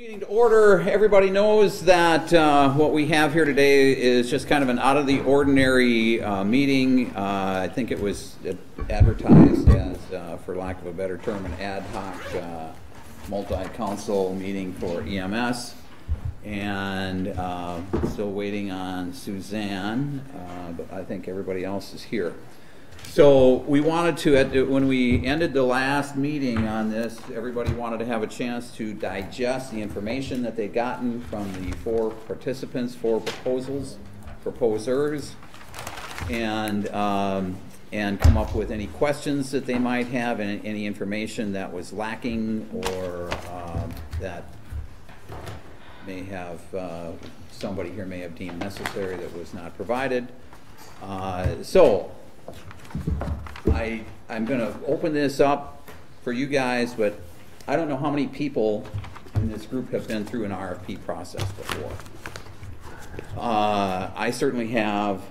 Meeting to order. Everybody knows that what we have here today is just kind of an out of the ordinary meeting. I think it was advertised as, for lack of a better term, an ad hoc multi-council meeting for EMS. And still waiting on Suzanne, but I think everybody else is here. So we wanted to, when we ended the last meeting on this, everybody wanted to have a chance to digest the information that they'd gotten from the four participants, four proposers, and come up with any questions that they might have and any information that was lacking or that may have, somebody here may have deemed necessary that was not provided. I'm going to open this up for you guys, but I don't know how many people in this group have been through an RFP process before. I certainly have.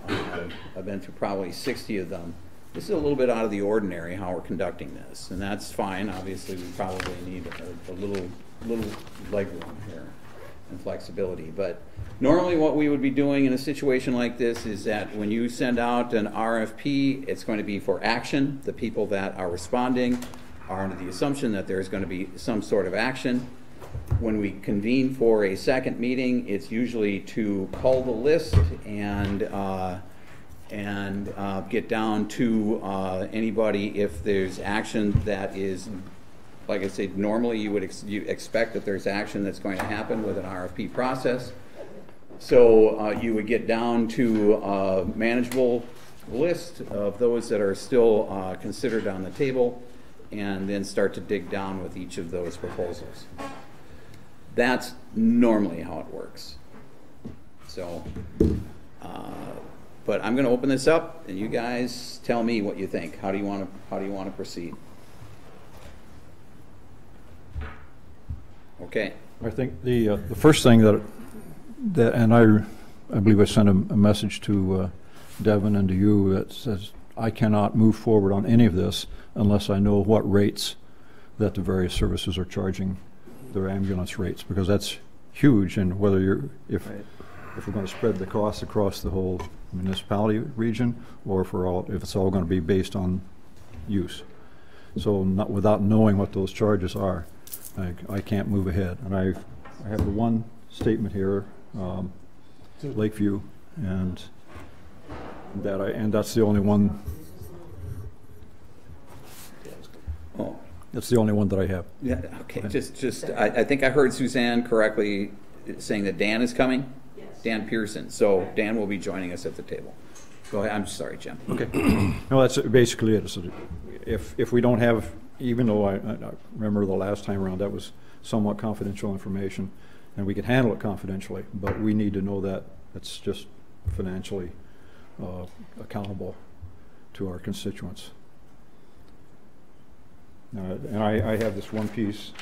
I've been through probably 60 of them. This is a little bit out of the ordinary how we're conducting this, and that's fine. Obviously, we probably need a little leg room here and flexibility. But normally what we would be doing in a situation like this is that when you send out an RFP, it's going to be for action. The people that are responding are under the assumption that there's going to be some sort of action. When we convene for a second meeting, it's usually to cull the list and get down to anybody if there's action that is, like I said, normally you would expect that there's action that's going to happen with an RFP process. So you would get down to a manageable list of those that are still considered on the table and then start to dig down with each of those proposals. That's normally how it works. So, but I'm going to open this up and you guys tell me what you think. How do you want to proceed? Okay. I think the first thing that and I believe I sent a message to Devin and to you that says I cannot move forward on any of this unless I know what rates that the various services are charging their ambulance rates, because that's huge. And whether if we're going to spread the costs across the whole municipality region, or if it's all going to be based on use. So without knowing what those charges are, I can't move ahead. And I have the one statement here, Lakeview, and that's the only one. Oh, that's the only one that I have. Yeah. Okay. I think I heard Suzanne correctly saying that Dan is coming. Yes. Dan Pearson. So Dan will be joining us at the table. Go ahead. I'm sorry, Jim. Okay. No, that's basically it. So if we don't have, even though I remember the last time around that was somewhat confidential information, and we could handle it confidentially, but we need to know that it's just financially accountable to our constituents. And I have this one piece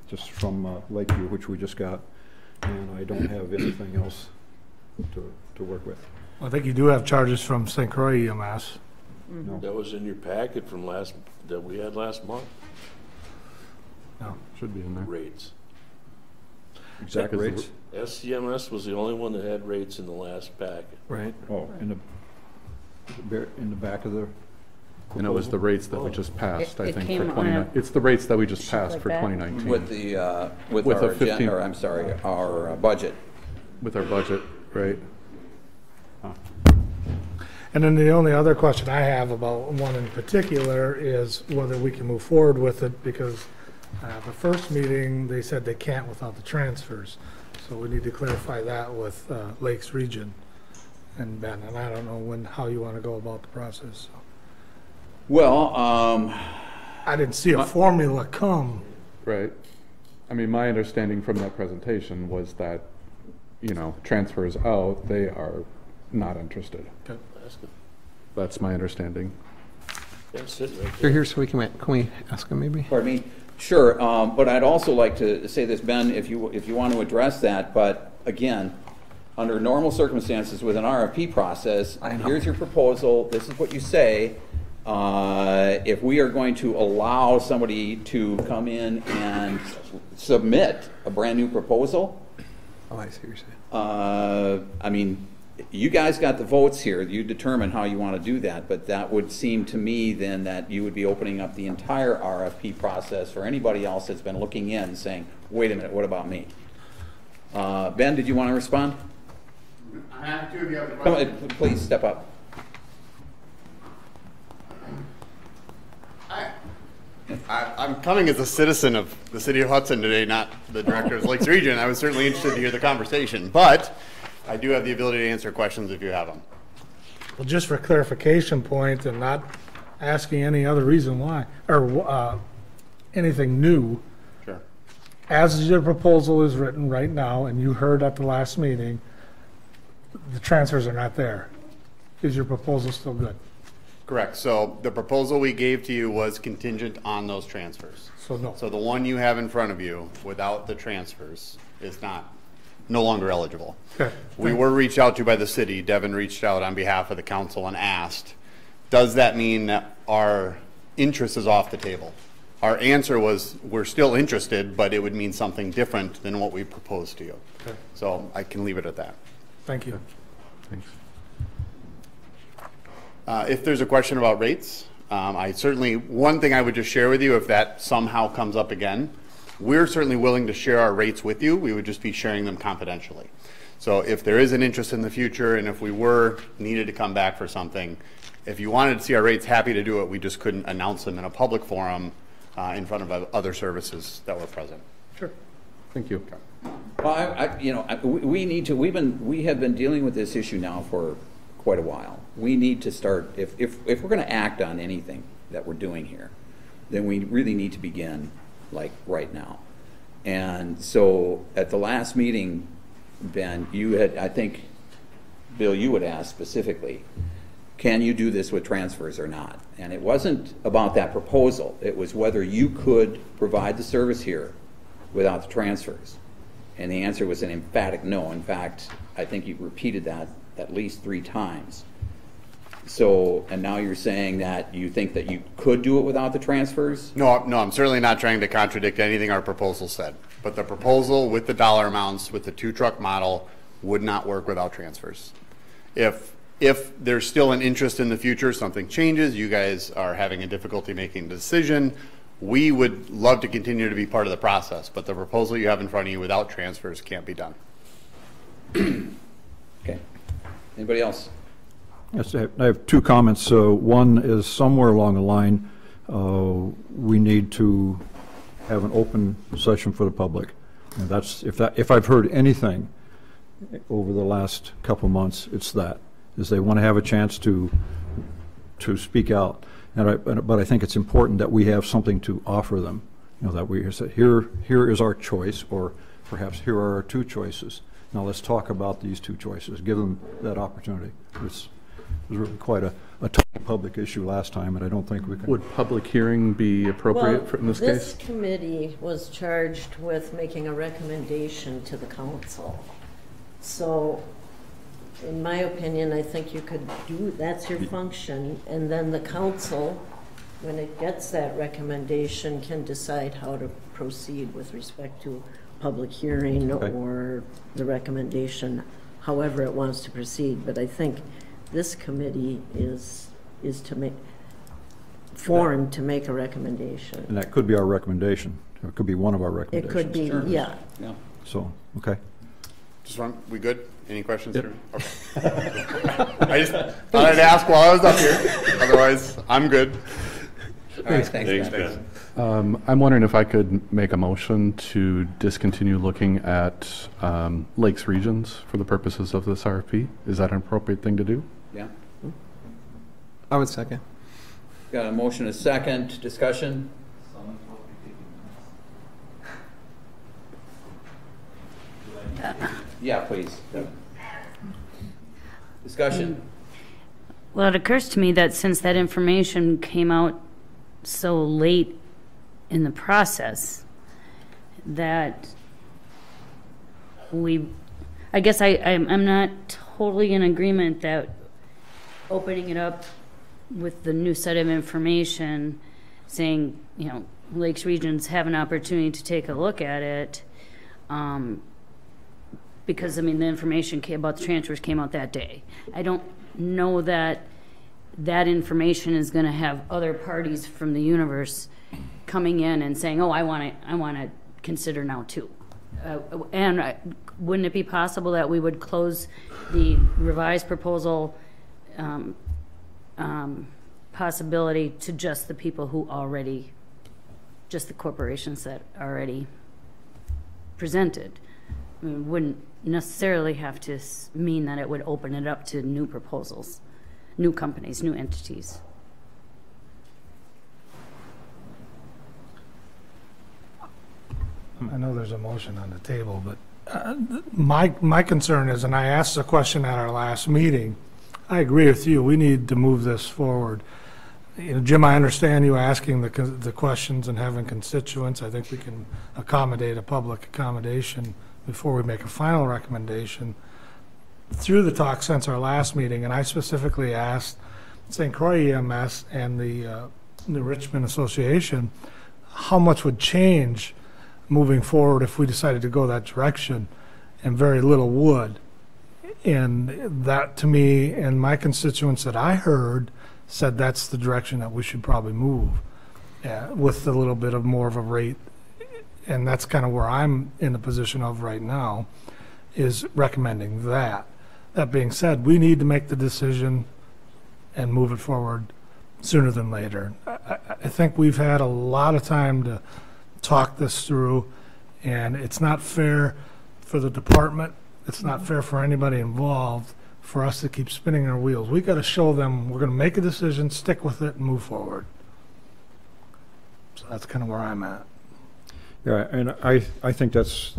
just from Lakeview, which we just got, and I don't have anything else to work with. I think you do have charges from St. Croix EMS. No. That was in your packet from that we had last month. No, should be in there. Rates. Exact rates. SCMS was the only one that had rates in the last packet. Right. Oh, in the back of the. And it was the rates that we just passed, I think, for 2019. It's the rates that we just passed for 2019. With the with our agenda, or I'm sorry, our budget. With our budget, right? Huh. And then the only other question I have about one in particular is whether we can move forward with it, because the first meeting they said they can't without the transfers. So we need to clarify that with Lakes Region and Ben. And I don't know how you want to go about the process. So. Well, I didn't see a formula come. Right. I mean, my understanding from that presentation was that, transfers out, they are not interested. Okay. That's my understanding. You're here, so can we ask him maybe? Pardon me? Sure, but I'd also like to say this, Ben, if you want to address that. But again, under normal circumstances with an RFP process, here's your proposal. This is what you say. if we are going to allow somebody to come in and submit a brand-new proposal, Oh, I see what you're saying. I mean, you guys got the votes here. You determine how you want to do that, but that would seem to me then that you would be opening up the entire RFP process for anybody else that's been looking in saying, wait a minute, what about me? Ben, did you want to respond? I have two of you have a Come question. on, please step up. I'm coming as a citizen of the city of Hudson today, not the director of the Lakes Region. I was certainly interested to hear the conversation, but I do have the ability to answer questions if you have them. Well, just for clarification point and not asking any other reason why, or anything new, Sure. as your proposal is written right now, and you heard at the last meeting, the transfers are not there. Is your proposal still good? Correct. So the proposal we gave to you was contingent on those transfers. So no. So the one you have in front of you without the transfers is no longer eligible. Okay. We were reached out to by the city. Devin reached out on behalf of the council and asked, does that mean that our interest is off the table? Our answer was, we're still interested, but it would mean something different than what we proposed to you. Okay. So I can leave it at that. Thank you. Thanks. If there's a question about rates, one thing I would just share with you, if that somehow comes up again, we're certainly willing to share our rates with you. We would just be sharing them confidentially. So if there is an interest in the future, and if we were needed to come back for something, if you wanted to see our rates, happy to do it. We just couldn't announce them in a public forum in front of other services that were present. Sure. Thank you. Well, we have been dealing with this issue now for quite a while. We need to start, if we're going to act on anything that we're doing here, then we really need to begin like right now. And so at the last meeting, Ben, you had, I think, Bill, you would ask specifically, can you do this with transfers or not? And it wasn't about that proposal. It was whether you could provide the service here without the transfers. And the answer was an emphatic no. In fact, I think you repeated that at least 3 times. So, and now you're saying that you think that you could do it without the transfers? No, I'm certainly not trying to contradict anything our proposal said. But the proposal with the dollar amounts, with the 2-truck model, would not work without transfers. If there's still an interest in the future, something changes, you guys are having a difficulty making a decision, we would love to continue to be part of the process. But the proposal you have in front of you without transfers can't be done. Okay. Anybody else? Yes, I have 2 comments. One is somewhere along the line, we need to have an open session for the public. And that's, if I've heard anything over the last couple of months, it's that, is they want to have a chance to speak out. But I think it's important that we have something to offer them. You know, that we say, here is our choice, or perhaps here are our 2 choices. Now let's talk about these 2 choices. Give them that opportunity. It was really quite a tough public issue last time, and I don't think we can. Would public hearing be appropriate in this This case? committee was charged with making a recommendation to the council. So, in my opinion, I think you could do, that's your function, and then the council, when it gets that recommendation, can decide how to proceed with respect to public hearing or the recommendation, however it wants to proceed. But I think this committee is formed to make a recommendation. And that could be our recommendation. It could be one of our It recommendations. could be, Sure. yeah. Yeah. So, okay. We good? Any questions? Okay. I just thought I'd ask while I was up here. Otherwise, I'm good. All right, thanks, Ben. I'm wondering if I could make a motion to discontinue looking at Lakes Regions for the purposes of this RFP. Is that an appropriate thing to do? Yeah. I would second. Got a motion, a second. Discussion? Yeah, please. Discussion? Well, it occurs to me that since that information came out so late in the process, that I guess I'm not totally in agreement that opening it up with the new set of information saying, you know, Lakes Regions have an opportunity to take a look at it, because, I mean, the information about the transfers came out that day. I don't know that that information is going to have other parties from the universe coming in and saying, oh, I want to consider now too. Wouldn't it be possible that we would close the revised proposal possibility to just the people who already, just the corporations that already presented? I mean, wouldn't necessarily have to mean that it would open it up to new proposals, new companies, new entities. I know there's a motion on the table, but my concern is, and I asked the question at our last meeting, I agree with you, we need to move this forward. You know, Jim, I understand you asking the questions and having constituents. I think we can accommodate a public accommodation before we make a final recommendation. Through the talk since our last meeting, and I specifically asked St. Croix EMS and the Richmond Association how much would change moving forward if we decided to go that direction, and very little would. And that, to me, and my constituents that I heard said that's the direction that we should probably move, with a little bit of more of a rate. And that's kind of where I'm in the position of right now, is recommending that. That being said, we need to make the decision and move it forward sooner than later. I think we've had a lot of time to talk this through, and it's not fair for the department, it's not fair for anybody involved for us to keep spinning our wheels. We got to show them we're going to make a decision, stick with it, and move forward. So that's kind of where I'm at. Yeah, and I think that's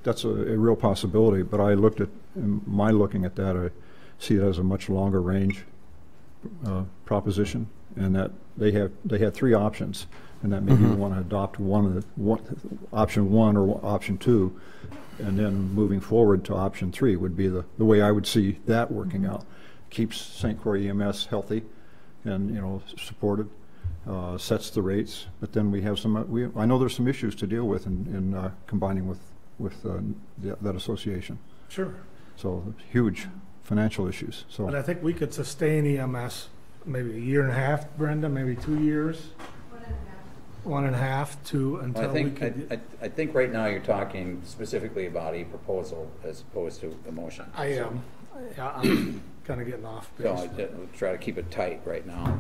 a real possibility, but I looked at, in my looking at that, I see it as a much longer range proposition, and that they had three options, and that maybe you want to adopt option one or option two, and then moving forward to option three would be the way I would see that working out. Keeps St. Croix EMS healthy and, you know, supported, sets the rates, but then we have some, I know there's some issues to deal with in combining with that association. Sure. So huge financial issues. So, but I think we could sustain EMS maybe a year and a half, Brenda, maybe 2 years. 1.5 to until we could. I think right now you're talking specifically about a proposal as opposed to a motion. I am. Yeah, I'm kind of getting off base. So I try to keep it tight right now.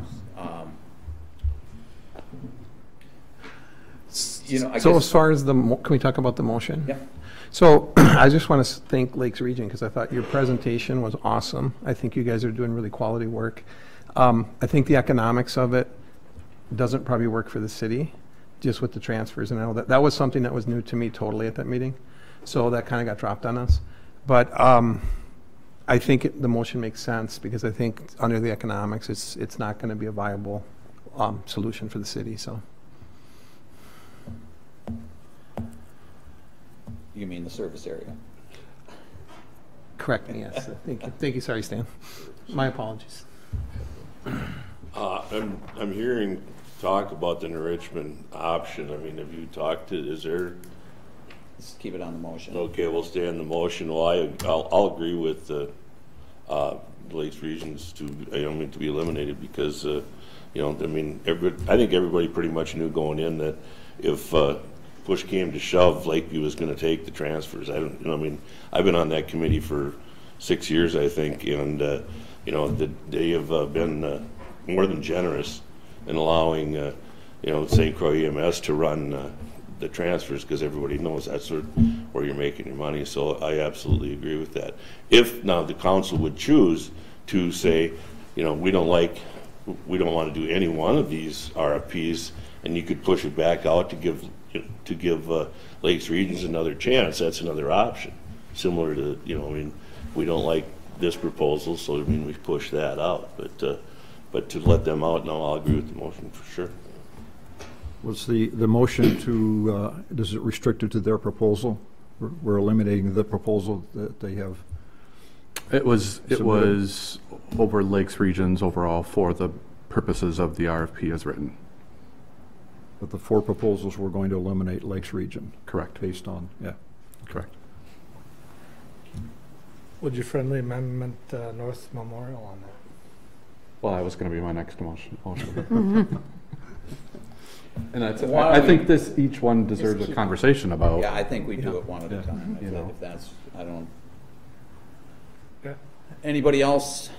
You know, so as far as can we talk about the motion? Yeah. So I just want to thank Lakes Region, because I thought your presentation was awesome. I think you guys are doing really quality work. I think the economics of it doesn't probably work for the city, just with the transfers, and I know that was something that was new to me totally at that meeting, so that kind of got dropped on us. But I think the motion makes sense, because I think under the economics, it's not going to be a viable solution for the city. So. You mean the service area? Correct me, yes. Thank you. Thank you. Sorry, Stan. My apologies. I'm hearing talk about the Richmond option. I mean, have you talked to, is there? Let's keep it on the motion. Okay, we'll stay on the motion. Well, I'll agree with the Lakes Regions to be eliminated, because, you know, I mean, I think everybody pretty much knew going in that if push came to shove, Lakeview was going to take the transfers. I mean, I've been on that committee for 6 years, I think, and you know, they have been more than generous in allowing, you know, St. Croix EMS to run the transfers, because everybody knows that's where you're making your money. So I absolutely agree with that. If now the council would choose to say, you know, we don't want to do any one of these RFPs, and you could push it back out to give Lakes Regions another chance, that's another option. Similar to, you know, I mean, we don't like this proposal, so I mean, we push that out. But to let them out, no, I'll agree with the motion for sure. Was the motion to, does it restrict it to their proposal? We're eliminating the proposal that they have? It was over Lakes Regions overall for the purposes of the RFP as written. But the 4 proposals were going to eliminate Lakes Region. Correct. Based on, yeah. Correct. Would you friendly amendment North Memorial on that? Well, that was going to be my next motion. And that's, Why I don't think each one deserves a conversation about. Yeah, I think we do it one at a time. You know. If that's, I don't. Yeah. Anybody else?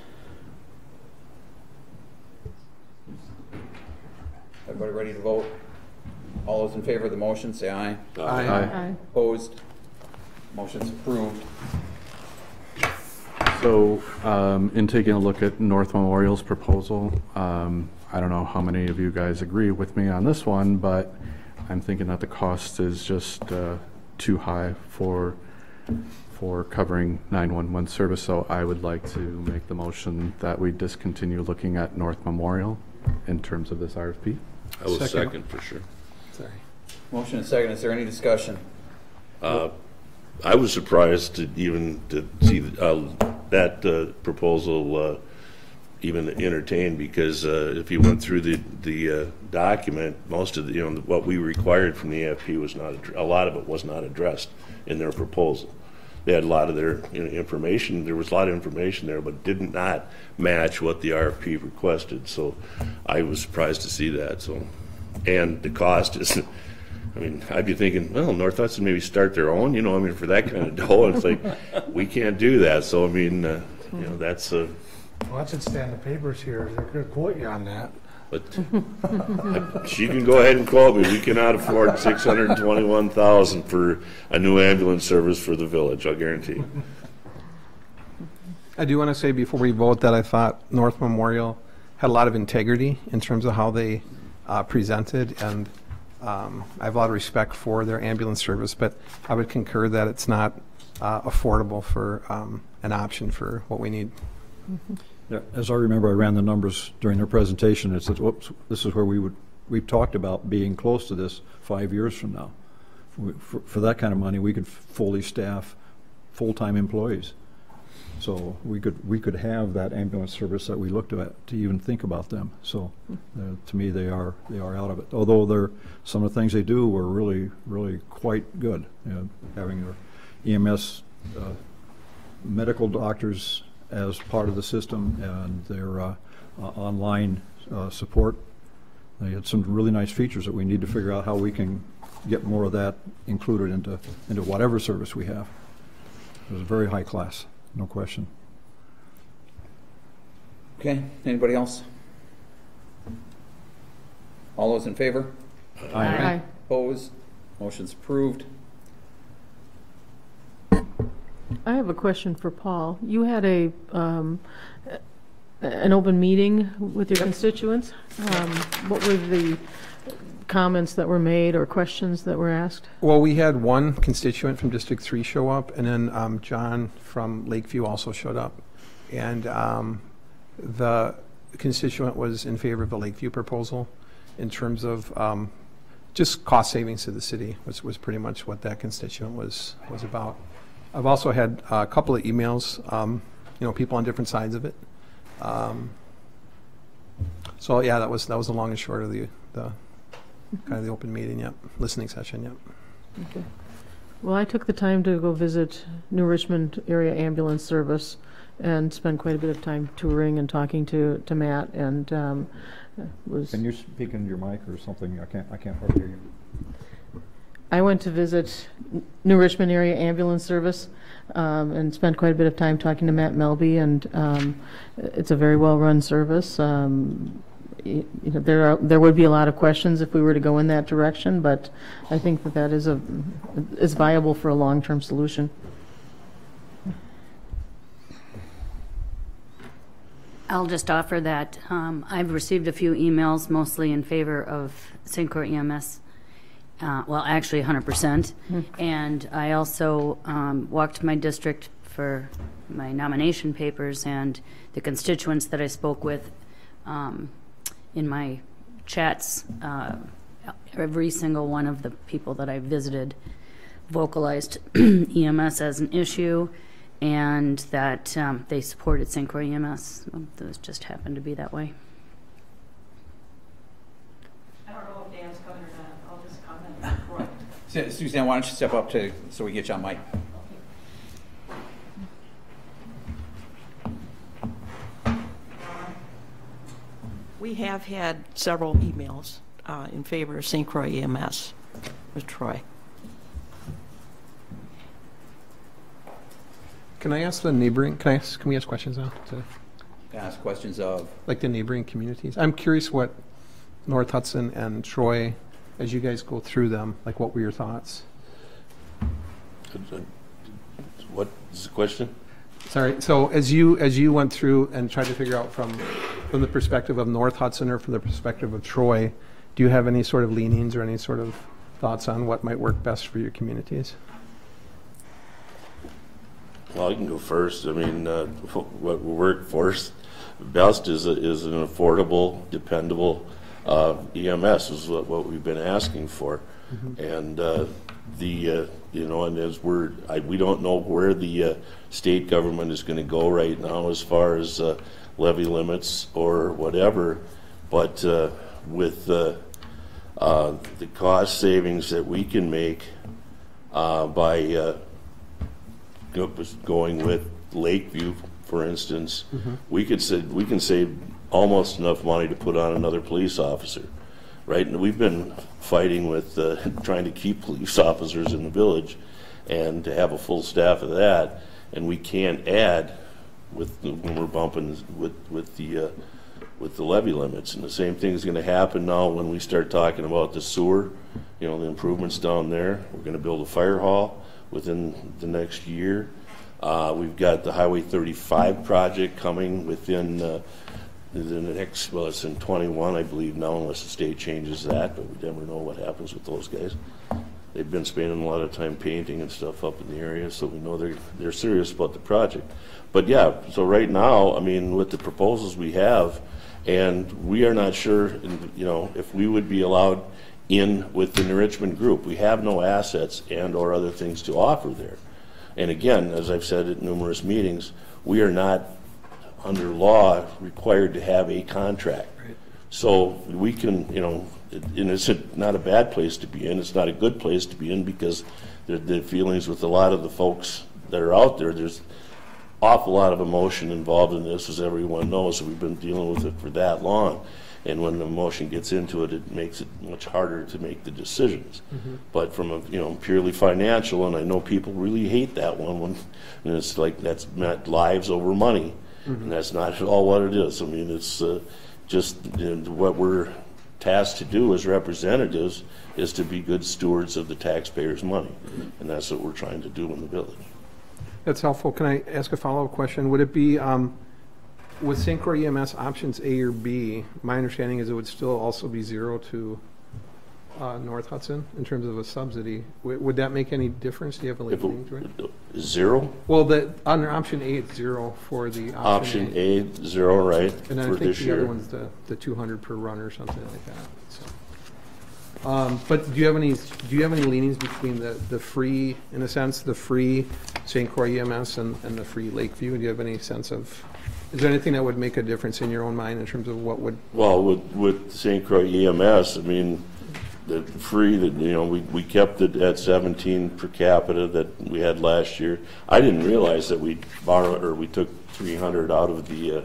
Everybody ready to vote? All those in favor of the motion, say aye. Aye. Opposed? Motion's approved. So, in taking a look at North Memorial's proposal, I don't know how many of you guys agree with me on this one, but I'm thinking that the cost is just too high for covering 911 service. So I would like to make the motion that we discontinue looking at North Memorial in terms of this RFP. I will second for sure. Sorry. Motion and second. Is there any discussion? I was surprised to see that proposal even entertained, because if you went through the document, most of the, what we required from the AFP was not, a lot of it was not addressed in their proposal. They had a lot of their information. There was a lot of information there, but did not match what the RFP requested. So I was surprised to see that. So, and the cost is, I mean, I'd be thinking, well, North Hudson maybe start their own, for that kind of dough. It's like, we can't do that. So, I mean, that's a. Well, that should stand the papers here. They're going to quote you on that. But she can go ahead and quote me. We cannot afford $621,000 for a new ambulance service for the village, I'll guarantee. I do want to say before we vote that I thought North Memorial had a lot of integrity in terms of how they presented, and I have a lot of respect for their ambulance service, but I would concur that it's not affordable for an option for what we need. Yeah, as I remember, I ran the numbers during their presentation. It said, whoops, this is where we've talked about being close to this 5 years from now. For that kind of money, we could fully staff full-time employees. So we could have that ambulance service that we looked at to even think about them. So to me, they are out of it. Although some of the things they do were really, really quite good. Having their EMS medical doctors as part of the system, and their online support. They had some really nice features that we need to figure out how we can get more of that included into whatever service we have. It was very high class, no question. Okay, anybody else? All those in favor? Aye. Opposed? Motion's approved. I have a question for Paul. You had an open meeting with your constituents. What were the comments that were made or questions that were asked? Well, we had one constituent from District 3 show up, and then John from Lakeview also showed up. And the constituent was in favor of the Lakeview proposal in terms of just cost savings to the city, which was pretty much what that constituent was about. I've also had a couple of emails, people on different sides of it. So yeah, that was the long and short of the kind of the open meeting, yep, listening session, yep. Okay. Well, I took the time to go visit New Richmond Area Ambulance Service and spend quite a bit of time touring and talking to Matt, and was. Can you speak into your mic or something? I can't hardly hear you. I went to visit New Richmond Area Ambulance Service and spent quite a bit of time talking to Matt Melby, and it's a very well-run service. There would be a lot of questions if we were to go in that direction, but I think that is viable for a long-term solution. I'll just offer that I've received a few emails, mostly in favor of St. Croix EMS. Well, actually 100%. And I also walked my district for my nomination papers, and the constituents that I spoke with in my chats, every single one of the people that I visited vocalized EMS as an issue, and that they supported St. Croix EMS. Those just happened to be that way. Suzanne, why don't you step up so we get you on mic? We have had several emails in favor of St. Croix EMS with Troy. Can I ask the neighboring, can we ask questions now? Ask questions of? Like the neighboring communities. I'm curious what North Hudson and Troy, as you guys go through them, like what were your thoughts? What is the question? Sorry, so as you went through and tried to figure out from the perspective of North Hudson or from the perspective of Troy, do you have any sort of leanings or any sort of thoughts on what might work best for your communities? Well, I can go first. I mean, what will work first best is an affordable, dependable EMS is what we've been asking for. Mm-hmm. And you know, and as we don't know where the state government is going to go right now as far as levy limits or whatever, but with the cost savings that we can make by going with Lakeview, for instance, mm-hmm. we can save almost enough money to put on another police officer, right? And we've been fighting with trying to keep police officers in the village and to have a full staff of that, and we can't add when we're bumping with the levy limits. And the same thing is going to happen now when we start talking about the sewer, you know, the improvements down there. We're going to build a fire hall within the next year. We've got the Highway 35 project coming within the next, well, it's in 21, I believe now, unless the state changes that, but we never know what happens with those guys. They've been spending a lot of time painting and stuff up in the area, so we know they're serious about the project. But yeah, so right now, I mean, with the proposals we have, and we are not sure, you know, if we would be allowed in with the Richmond group. We have no assets and or other things to offer there. And again, as I've said at numerous meetings, we are not under law required to have a contract. Right. So we can, you know, and it's not a bad place to be in. It's not a good place to be in because the feelings with a lot of the folks that are out there, there's awful lot of emotion involved in this, as everyone knows. So we've been dealing with it for that long. And when the emotion gets into it, it makes it much harder to make the decisions. Mm-hmm. But from a, you know, purely financial, and I know people really hate that one when and it's like that's not lives over money, mm-hmm. and that's not at all what it is. I mean, it's just what we're tasked to do as representatives is to be good stewards of the taxpayers' money, and that's what we're trying to do in the village. That's helpful. Can I ask a follow-up question? Would it be with St. Croix EMS options A or B, my understanding is it would still also be zero to North Hudson in terms of a subsidy. Would that make any difference? Do you have a leaning to it? Zero? Well, under option A, it's zero for the option A, zero, right? And I think the other one's the 200 per run or something like that. So. But do you have any leanings between the free, in a sense, the free St. Croix EMS and the free Lakeview? Do you have any sense of? Is there anything that would make a difference in your own mind in terms of what would? Well, with St. Croix EMS, I mean, the free that, you know, we kept it at 17 per capita that we had last year. I didn't realize that we took 300 out of the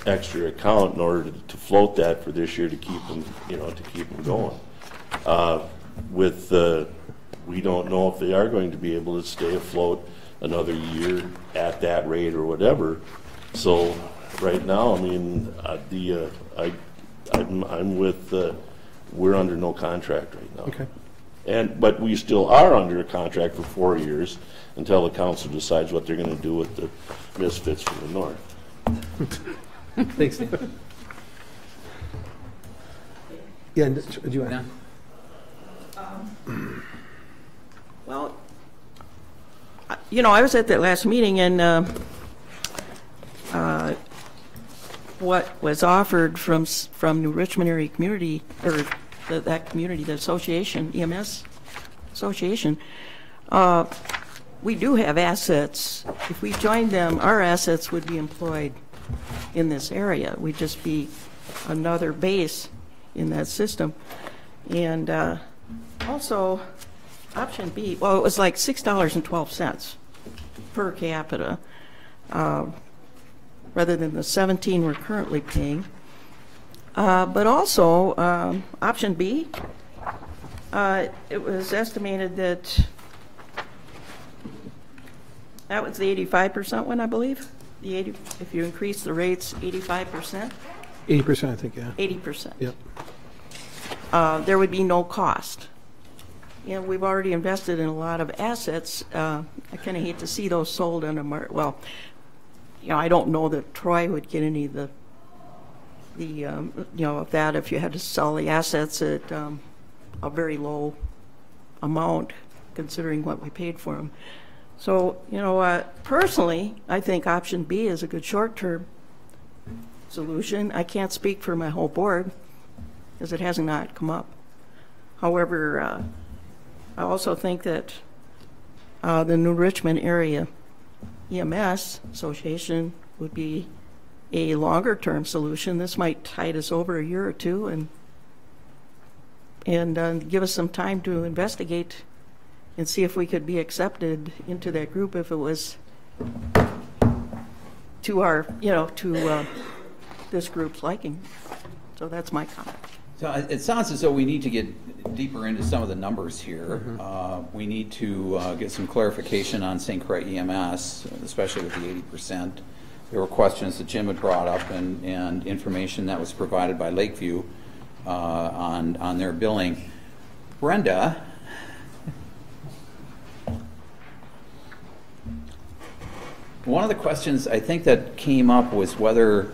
extra account in order to float that for this year to keep them, you know, to keep them going. We don't know if they are going to be able to stay afloat another year at that rate or whatever. So right now, I mean, I'm with, we're under no contract right now. Okay. But we still are under a contract for 4 years until the council decides what they're going to do with the misfits from the north. Thanks, Steve. Yeah, do you want to? Well, you know, I was at that last meeting, and what was offered from New Richmond area community, or that community, the association, EMS association, we do have assets. If we joined them, our assets would be employed in this area. We'd just be another base in that system. And Also, option B, well, it was like $6.12 per capita, rather than the 17 we're currently paying. But also, option B, it was estimated that was the 85% one, I believe. The 80, if you increase the rates 85%. 80%, I think, yeah. 80%. Yep. There would be no cost. You know, we've already invested in a lot of assets. I kind of hate to see those sold on a well, you know, I don't know that Troy would get any of you know, of that if you had to sell the assets at a very low amount, considering what we paid for them. So, you know, personally, I think option B is a good short-term solution. I can't speak for my whole board because it has not come up. However, I also think that the New Richmond Area EMS Association would be a longer-term solution. This might tide us over a year or two and give us some time to investigate and see if we could be accepted into that group if it was to our, you know, to this group's liking. So that's my comment. So it sounds as though we need to get deeper into some of the numbers here. We need to get some clarification on St. Croix EMS, especially with the 80%. There were questions that Jim had brought up and information that was provided by Lakeview on their billing. Brenda, one of the questions I think that came up was whether,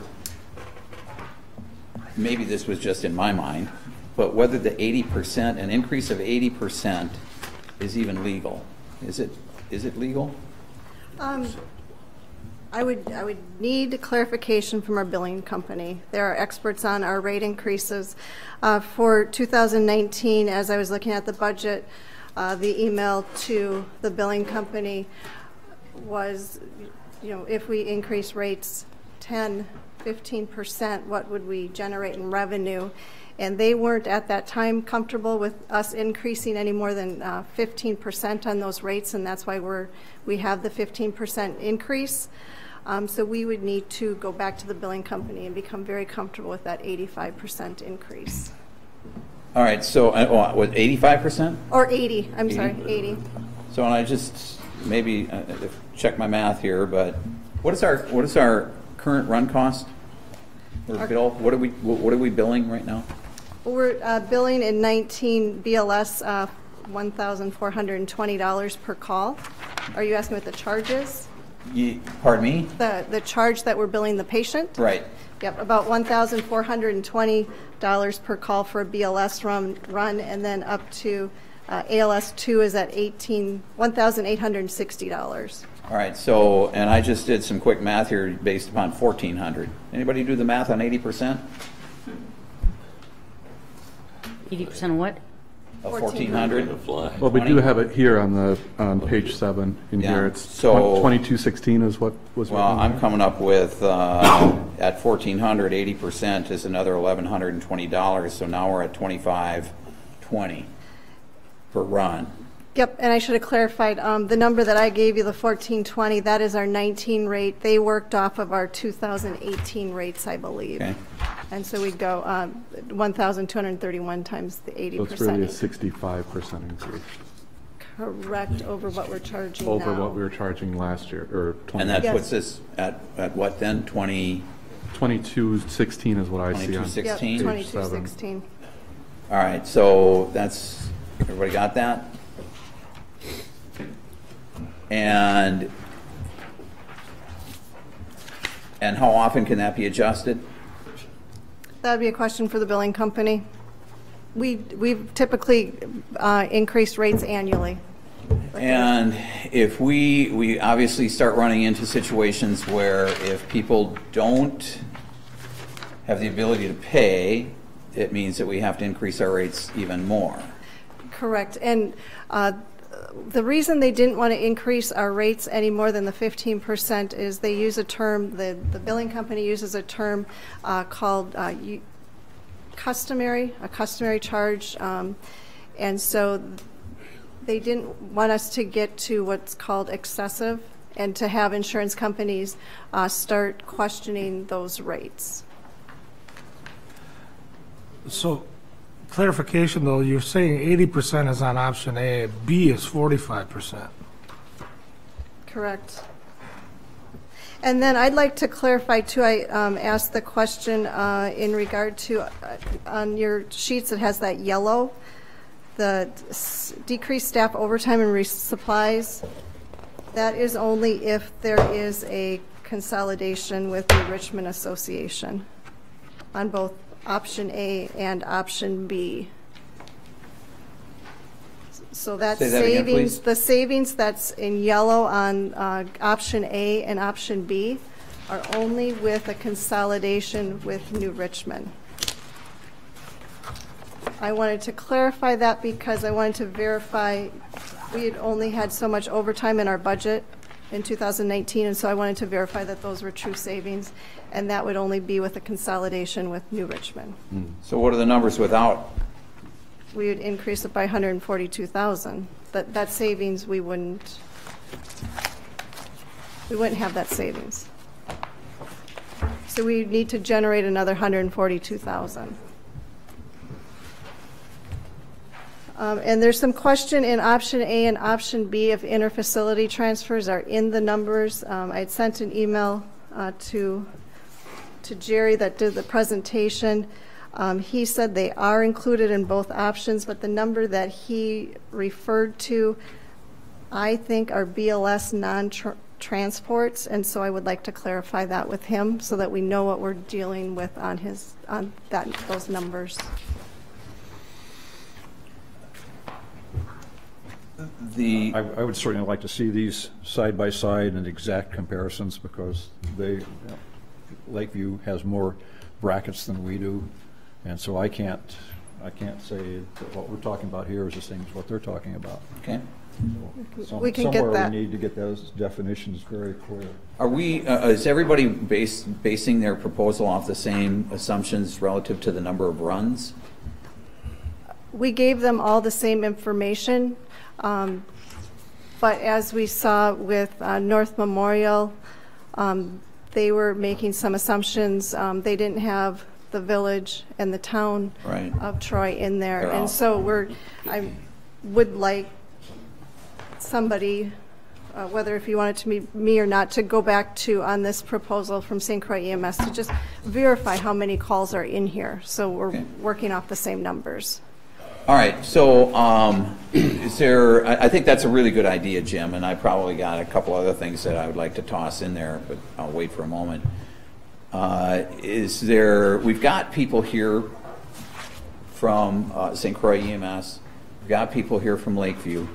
maybe this was just in my mind, but whether the 80%, an increase of 80% is even legal. Is it legal? I would need clarification from our billing company. There are experts on our rate increases. For 2019, as I was looking at the budget, the email to the billing company was, you know, if we increase rates 10-15%, what would we generate in revenue? And they weren't at that time comfortable with us increasing any more than 15% on those rates, and that's why we have the 15% increase. So we would need to go back to the billing company and become very comfortable with that 85% increase. All right, so what, 85%? Or 80, I'm sorry, 80. So I just maybe check my math here, but what is our current run cost or bill? What are we billing right now? We're billing in 19 BLS $1,420 per call. Are you asking what the charge is? Pardon me? The charge that we're billing the patient? Right. Yep, about $1,420 per call for a BLS run, and then up to ALS 2 is at $1,860. All right, so, and I just did some quick math here based upon 1,400. Anybody do the math on 80%? 80% of what? Of 1,400? Well, we do have it here on page 7 in here. It's so 2216 is what was. Well, I'm coming up with at 1,400, 80% is another $1,120. So now we're at $2,520 per run. Yep, and I should have clarified, the number that I gave you, the 1420, that is our 19 rate. They worked off of our 2018 rates, I believe. Okay. And so we'd go 1,231 times the 80%. So it's really a 65% increase. Correct, over what we're charging now. Over what we were charging last year, or 20. And that puts us at what then, 2216 is what I see on 2216? Yep, 2216. All right, so that's, everybody got that? And how often can that be adjusted? That would be a question for the billing company. We've typically increased rates annually. And if we obviously start running into situations where if people don't have the ability to pay, it means that we have to increase our rates even more. Correct. And the reason they didn't want to increase our rates any more than the 15% is they use a term, the billing company uses a term called a customary charge. And so they didn't want us to get to what's called excessive and to have insurance companies start questioning those rates. So clarification though, you're saying 80% is on option A, B is 45%. Correct. And then I'd like to clarify too, I asked the question in regard to, on your sheets it has that yellow, the decreased staff overtime and supplies. That is only if there is a consolidation with the Richmond Association on both option A and option B. So that's savings, the savings that's in yellow on option A and option B are only with a consolidation with New Richmond. I wanted to clarify that because I wanted to verify we had only had so much overtime in our budget in 2019, and so I wanted to verify that those were true savings, and that would only be with a consolidation with New Richmond. So what are the numbers without? We would increase it by 142,000. That savings, we wouldn't have that savings. So we need to generate another 142,000. And there's some question in option A and option B if interfacility transfers are in the numbers. I had sent an email to Jerry that did the presentation. He said they are included in both options, but the number that he referred to, I think, are BLS non-transports, and so I would like to clarify that with him so that we know what we're dealing with on those numbers. I would certainly like to see these side by side and exact comparisons because Lakeview has more brackets than we do. And so I can't say that what we're talking about here is the same as what they're talking about. Okay. So we can get that. Somewhere we need to get those definitions very clear. Are we, is everybody basing their proposal off the same assumptions relative to the number of runs? We gave them all the same information, but as we saw with North Memorial, they were making some assumptions. They didn't have the village and the town of Troy in there. They're and out. So I would like somebody, whether if you want it to be me or not, to go back to on this proposal from St. Croix EMS to just verify how many calls are in here. So we're working off the same numbers. All right, so I think that's a really good idea, Jim, and I probably got a couple other things that I would like to toss in there, but I'll wait for a moment. We've got people here from St. Croix EMS, we've got people here from Lakeview.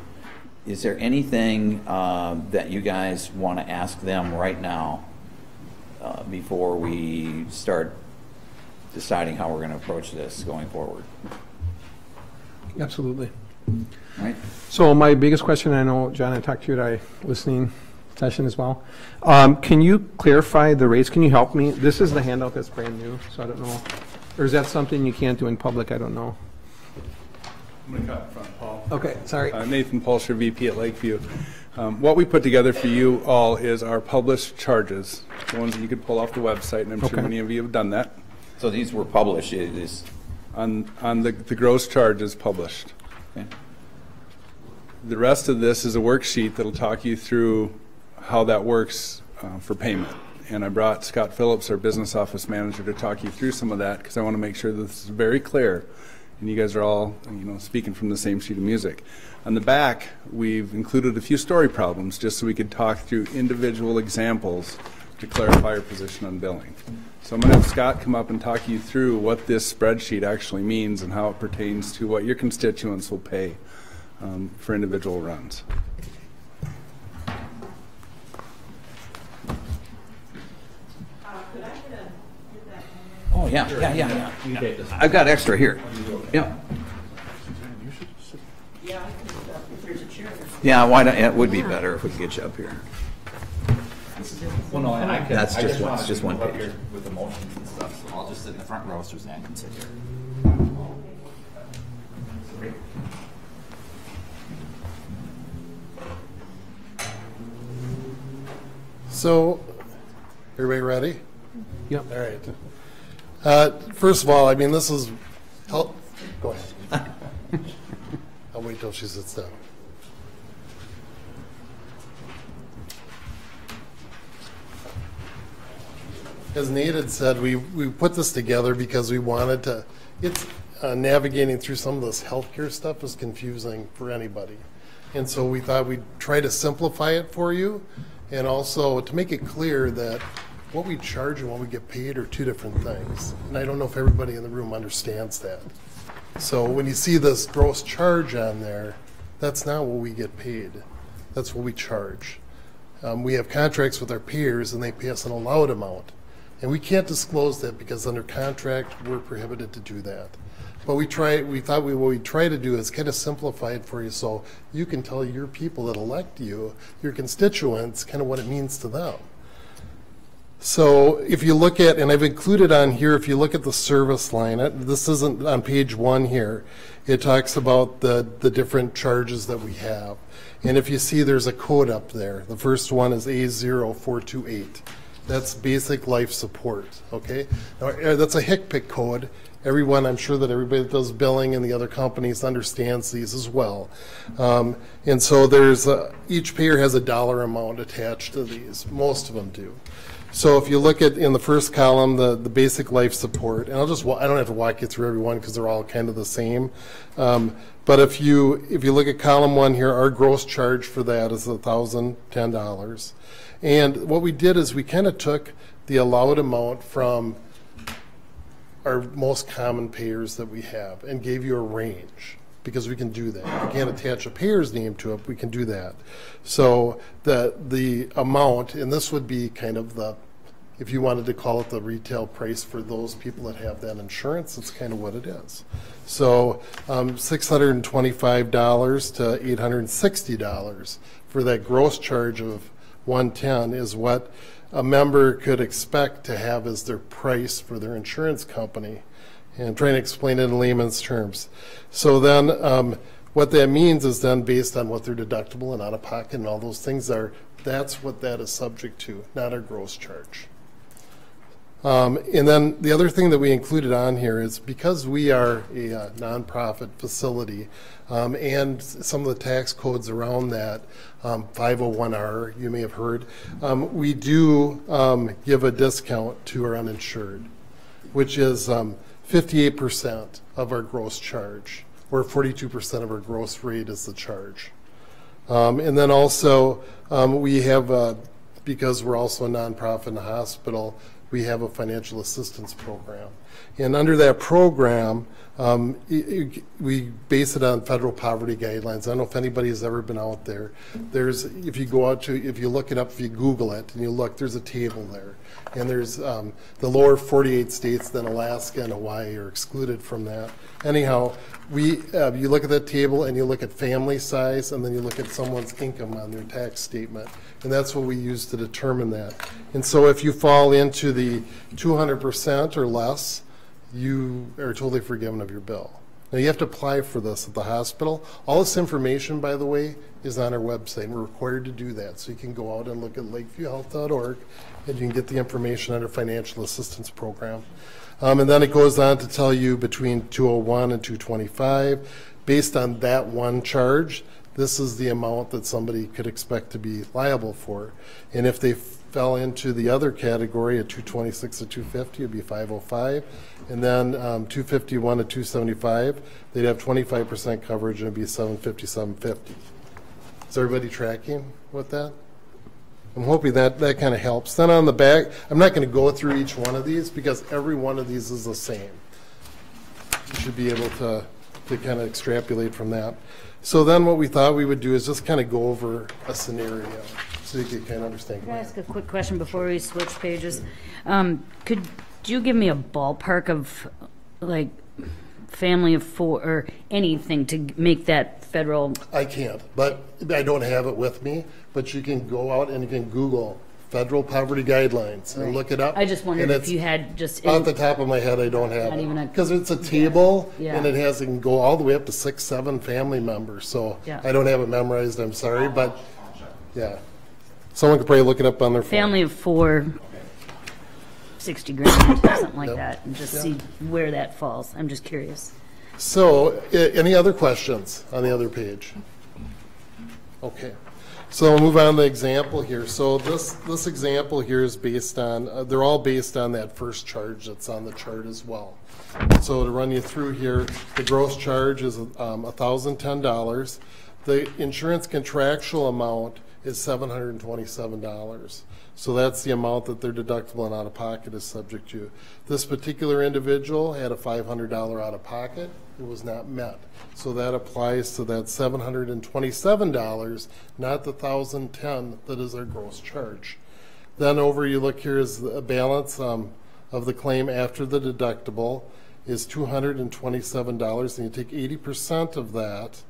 Is there anything that you guys want to ask them right now before we start deciding how we're going to approach this going forward? Absolutely. All right. So my biggest question, I know, John, I talked to you at our listening session as well. Can you clarify the rates? Can you help me? This is the handout that's brand new, so I don't know. Or is that something you can't do in public? I don't know. I'm going to cut in front, Paul. Okay, sorry. Nathan Pulsher, VP at Lakeview. What we put together for you all is our published charges, the ones that you could pull off the website, and I'm sure many of you have done that. So these were published. On the gross charges published. Okay. The rest of this is a worksheet that'll talk you through how that works for payment. And I brought Scott Phillips, our business office manager, to talk you through some of that because I want to make sure that this is very clear and you guys are all, speaking from the same sheet of music. On the back, we've included a few story problems just so we could talk through individual examples to clarify our position on billing. So I'm going to have Scott come up and talk you through what this spreadsheet actually means and how it pertains to what your constituents will pay for individual runs. Oh, yeah. I've got extra here. Yeah. Yeah, why don't, it would be better if we could get you up here. Well, no, and I can. That's just one, wanted just to one move up page. here with the motions and stuff, so I'll just sit in the front row so Suzanne can sit here. So, everybody ready? Yep. All right. First of all, I mean, this is help. Go ahead. I'll wait till she sits down. As Nate had said, we put this together because we wanted to, it's navigating through some of this healthcare stuff is confusing for anybody. And so we thought we'd try to simplify it for you and also to make it clear that what we charge and what we get paid are two different things. And I don't know if everybody in the room understands that. So when you see this gross charge on there, that's not what we get paid. That's what we charge. We have contracts with our peers and they pay us an allowed amount. And we can't disclose that because under contract, we're prohibited to do that. But we thought what we try to do is kind of simplify it for you so you can tell your people that elect you, your constituents, kind of what it means to them. So if you look at, and I've included on here, if you look at the service line, this isn't on page 1 here, it talks about the different charges that we have. And if you see there's a code up there, the first one is A0428. That's basic life support, okay? Now, that's a HCPC code. I'm sure that everybody that does billing and the other companies understands these as well. And so there's, each payer has a dollar amount attached to these. Most of them do. So if you look at, in the first column, the basic life support, and I don't have to walk you through every one because they're all kind of the same. But if you look at column 1 here, our gross charge for that is $1,010. And what we did is we kind of took the allowed amount from our most common payers that we have and gave you a range because we can do that. We can't attach a payer's name to it, we can do that. So the amount, and this would be kind of the, if you wanted to call it the retail price for those people that have that insurance, that's kind of what it is. So $625 to $860 for that gross charge of 110 is what a member could expect to have as their price for their insurance company. And I'm trying to explain it in layman's terms. So then what that means is then based on what their deductible and out-of-pocket and all those things are, that's what that is subject to, not our gross charge. And then the other thing that we included on here is because we are a nonprofit facility and some of the tax codes around that, 501R, you may have heard, we do give a discount to our uninsured, which is 58% of our gross charge, or 42% of our gross rate is the charge. And then also we have, because we're also a nonprofit in the hospital, we have a financial assistance program. And under that program, we base it on federal poverty guidelines. I don't know if anybody has ever been out there. There's, if you go out to, if you look it up, if you Google it and you look, there's a table there. And there's the lower 48 states, then Alaska and Hawaii are excluded from that. Anyhow, you look at that table and you look at family size and then you look at someone's income on their tax statement. And that's what we use to determine that. And so if you fall into the 200% or less, you are totally forgiven of your bill. Now you have to apply for this at the hospital. All this information, by the way, is on our website. We're required to do that. So you can go out and look at lakeviewhealth.org and you can get the information on our financial assistance program. And then it goes on to tell you between 201 and 225, based on that one charge, this is the amount that somebody could expect to be liable for. And if they fell into the other category at 226 to 250, it'd be 505. And then 251 to 275, they'd have 25% coverage and it'd be 750, 750. Is everybody tracking with that? I'm hoping that kind of helps. Then on the back, I'm not going to go through each one of these because every one of these is the same. You should be able to kind of extrapolate from that. So then what we thought we would do is just kind of go over a scenario so you can kind of understand. Can I ask a quick question before we switch pages? Could you give me a ballpark of like family of 4 or anything to make that federal? I can't, but I don't have it with me, but you can go out and you can Google federal poverty guidelines and look it up. I just wondered if you had just off the top of my head. I don't have it because it's a table and it can go all the way up to 6, 7 family members. So I don't have it memorized. I'm sorry, but yeah. Someone could probably look it up on their phone. Family of 4, 60 grand, something like that, and just see where that falls. I'm just curious. So, any other questions on the other page? Okay. So we'll move on to the example here. So this example here is based on, they're all based on that first charge that's on the chart as well. So to run you through here, the gross charge is $1,010. The insurance contractual amount is $727. So that's the amount that their deductible and out-of-pocket is subject to. This particular individual had a $500 out-of-pocket. It was not met. So that applies to that $727, not the $1,010 that is our gross charge. Then over, you look here is the balance of the claim after the deductible is $227, and you take 80% of that,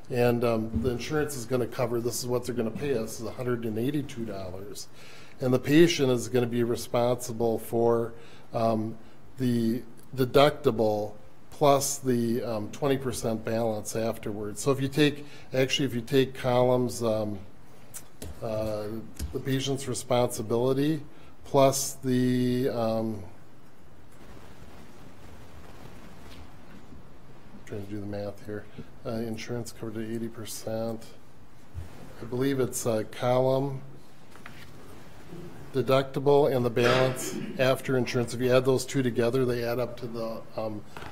and the insurance is going to cover, this is what they're going to pay us, is $182. And the patient is going to be responsible for the deductible plus the 20% balance afterwards. So if you take, actually, if you take columns, the patient's responsibility plus the, trying to do the math here, insurance covered at 80%. I believe it's a column, deductible, and the balance after insurance. If you add those two together, they add up to the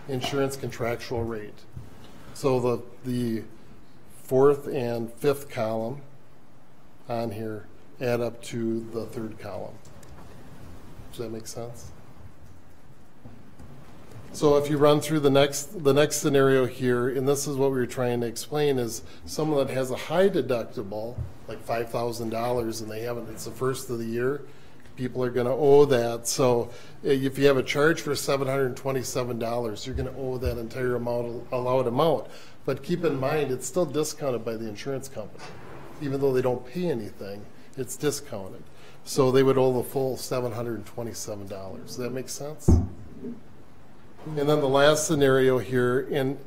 insurance contractual rate. So the fourth and fifth column on here add up to the third column. Does that make sense? So if you run through the next scenario here, and this is what we were trying to explain, is someone that has a high deductible, like $5,000, and they haven't, it's the first of the year, people are going to owe that. So if you have a charge for $727, you're going to owe that entire amount, allowed amount. But keep in mind, it's still discounted by the insurance company. Even though they don't pay anything, it's discounted. So they would owe the full $727. Does that make sense? And then the last scenario here, and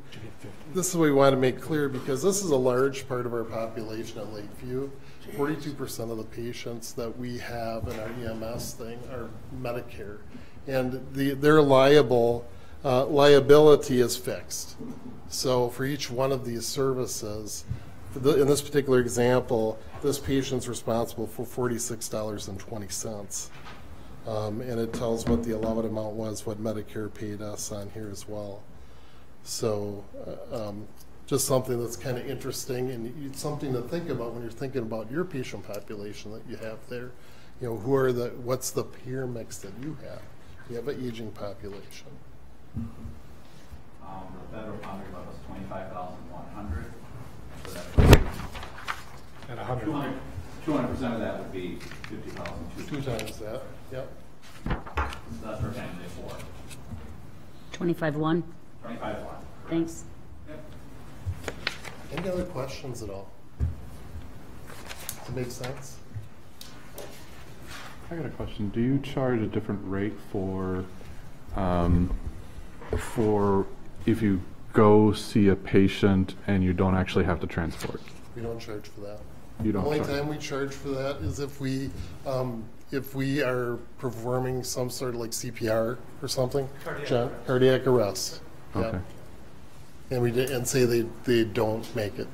this is what we want to make clear, because this is a large part of our population at Lakeview. 42% of the patients that we have in our EMS thing are Medicare, and their liability is fixed. So for each one of these services, in this particular example, this patient's responsible for $46.20. And it tells what the allowed amount was, what Medicare paid us on here as well. So just something that's kind of interesting, and something to think about when you're thinking about your patient population that you have there. You know, what's the peer mix that you have? You have an aging population. The federal boundary level is 25,100. So that's And 100. 200% of that would be 50,000. Two times that. Yep. So that's for family of 4. 25-1. 25,1. Thanks. Yep. Any other questions at all? Does it make sense? I got a question. Do you charge a different rate for if you go see a patient and you don't actually have to transport? We don't charge for that. You don't. The only charge. time we charge for that is if we are performing some sort of like CPR or something, cardiac arrest. Okay. Yeah. And say they don't make it.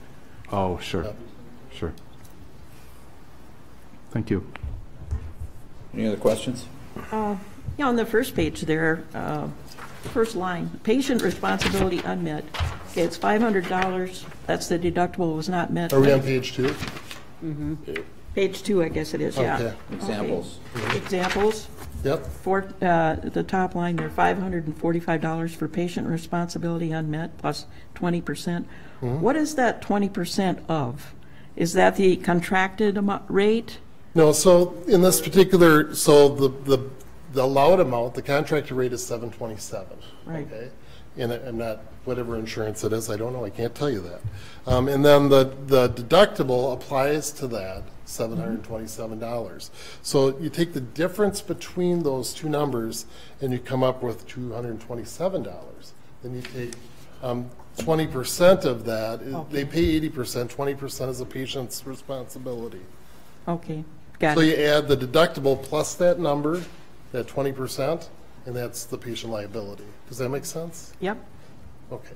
Oh, sure. Yep. Sure. Thank you. Any other questions? Yeah, on the first page there, first line, patient responsibility unmet. Okay, it's $500. That's the deductible was not met. Are we on page 2? Mm-hmm. Page 2, I guess it is, yeah. Okay. Examples. Okay. Examples. Yep. For the top line there, $545 for patient responsibility unmet plus 20%. Mm-hmm. What is that 20% of? Is that the contracted rate? No, so in this particular, so the allowed amount, the contracted rate is $727. Right. Okay. And I'm not, whatever insurance it is, I don't know, I can't tell you that. And then the deductible applies to that, $727. So you take the difference between those two numbers and you come up with $227. Then you take 20% of that, Okay. they pay 80%, 20% is the patient's responsibility. Okay. Got So it. you add the deductible plus that number, that 20%, and that's the patient liability. Does that make sense? Yep. Okay.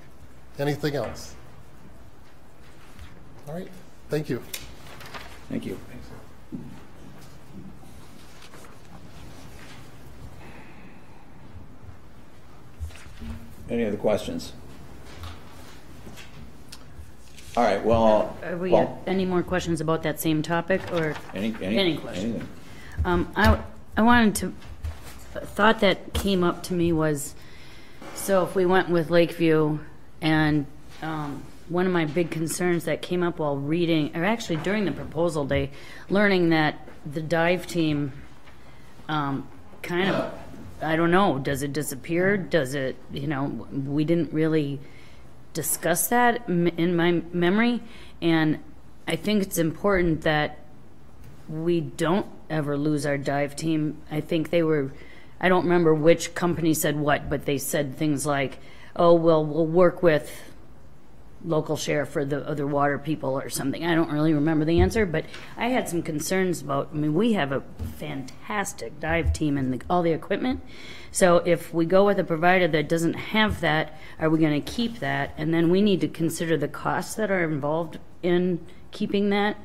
Anything else? All right, thank you. Thank you. Any other questions? All right, well. Are we, Paul? any more questions about that same topic, or? Any questions? Anything. I wanted to, thought that came up to me was, so if we went with Lakeview, and one of my big concerns that came up while reading, or actually during the proposal day, learning that the dive team kind of, I don't know, does it disappear? Does it, we didn't really discuss that in my memory, and I think it's important that we don't ever lose our dive team. I think they were, I don't remember which company said what, but they said things like, oh, well, we'll work with local sheriff for the other water people or something. I don't really remember the answer, but I had some concerns about, we have a fantastic dive team and all the equipment. So if we go with a provider that doesn't have that, are we going to keep that? And then we need to consider the costs that are involved in keeping that,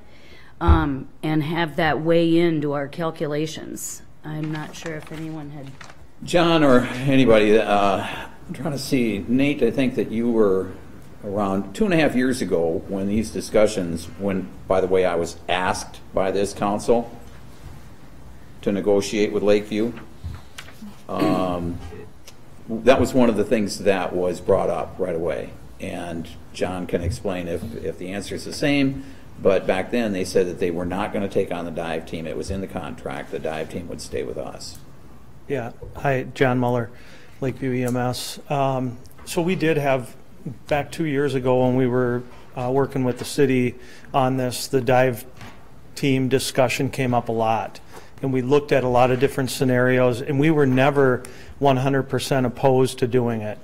and have that weigh into our calculations. I'm not sure if anyone had... John or anybody, I'm trying to see, Nate, I think that you were around 2.5 years ago when these discussions, when, by the way, I was asked by this council to negotiate with Lakeview. That was one of the things that was brought up right away. And John can explain if the answer is the same, but back then they said that they were not going to take on the dive team. It was in the contract. The dive team would stay with us. Yeah. Hi, John Muller, Lakeview EMS. So we did have, back 2 years ago when we were working with the city on this, the dive team discussion came up a lot. And we looked at a lot of different scenarios, and we were never 100% opposed to doing it.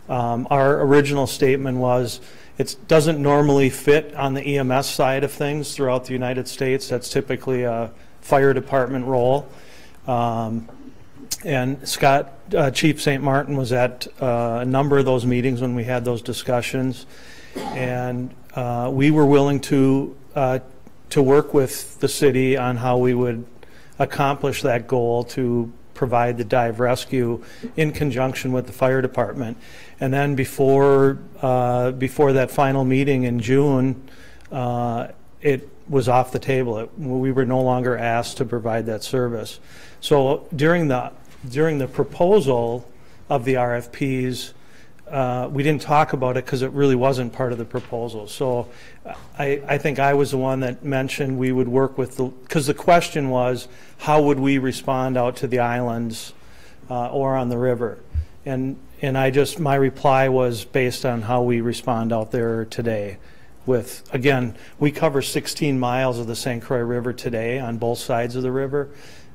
Our original statement was, it doesn't normally fit on the EMS side of things throughout the United States. That's typically a fire department role. And Scott, Chief St. Martin, was at a number of those meetings when we had those discussions. And we were willing to work with the city on how we would accomplish that goal to provide the dive rescue in conjunction with the fire department. And then before that final meeting in June, it was off the table. We were no longer asked to provide that service. So during the proposal of the RFPs, we didn't talk about it because it really wasn't part of the proposal. So I think I was the one that mentioned we would work with because the question was, how would we respond out to the islands or on the river? And my reply was based on how we respond out there today. With, again, we cover 16 miles of the St. Croix River today on both sides of the river.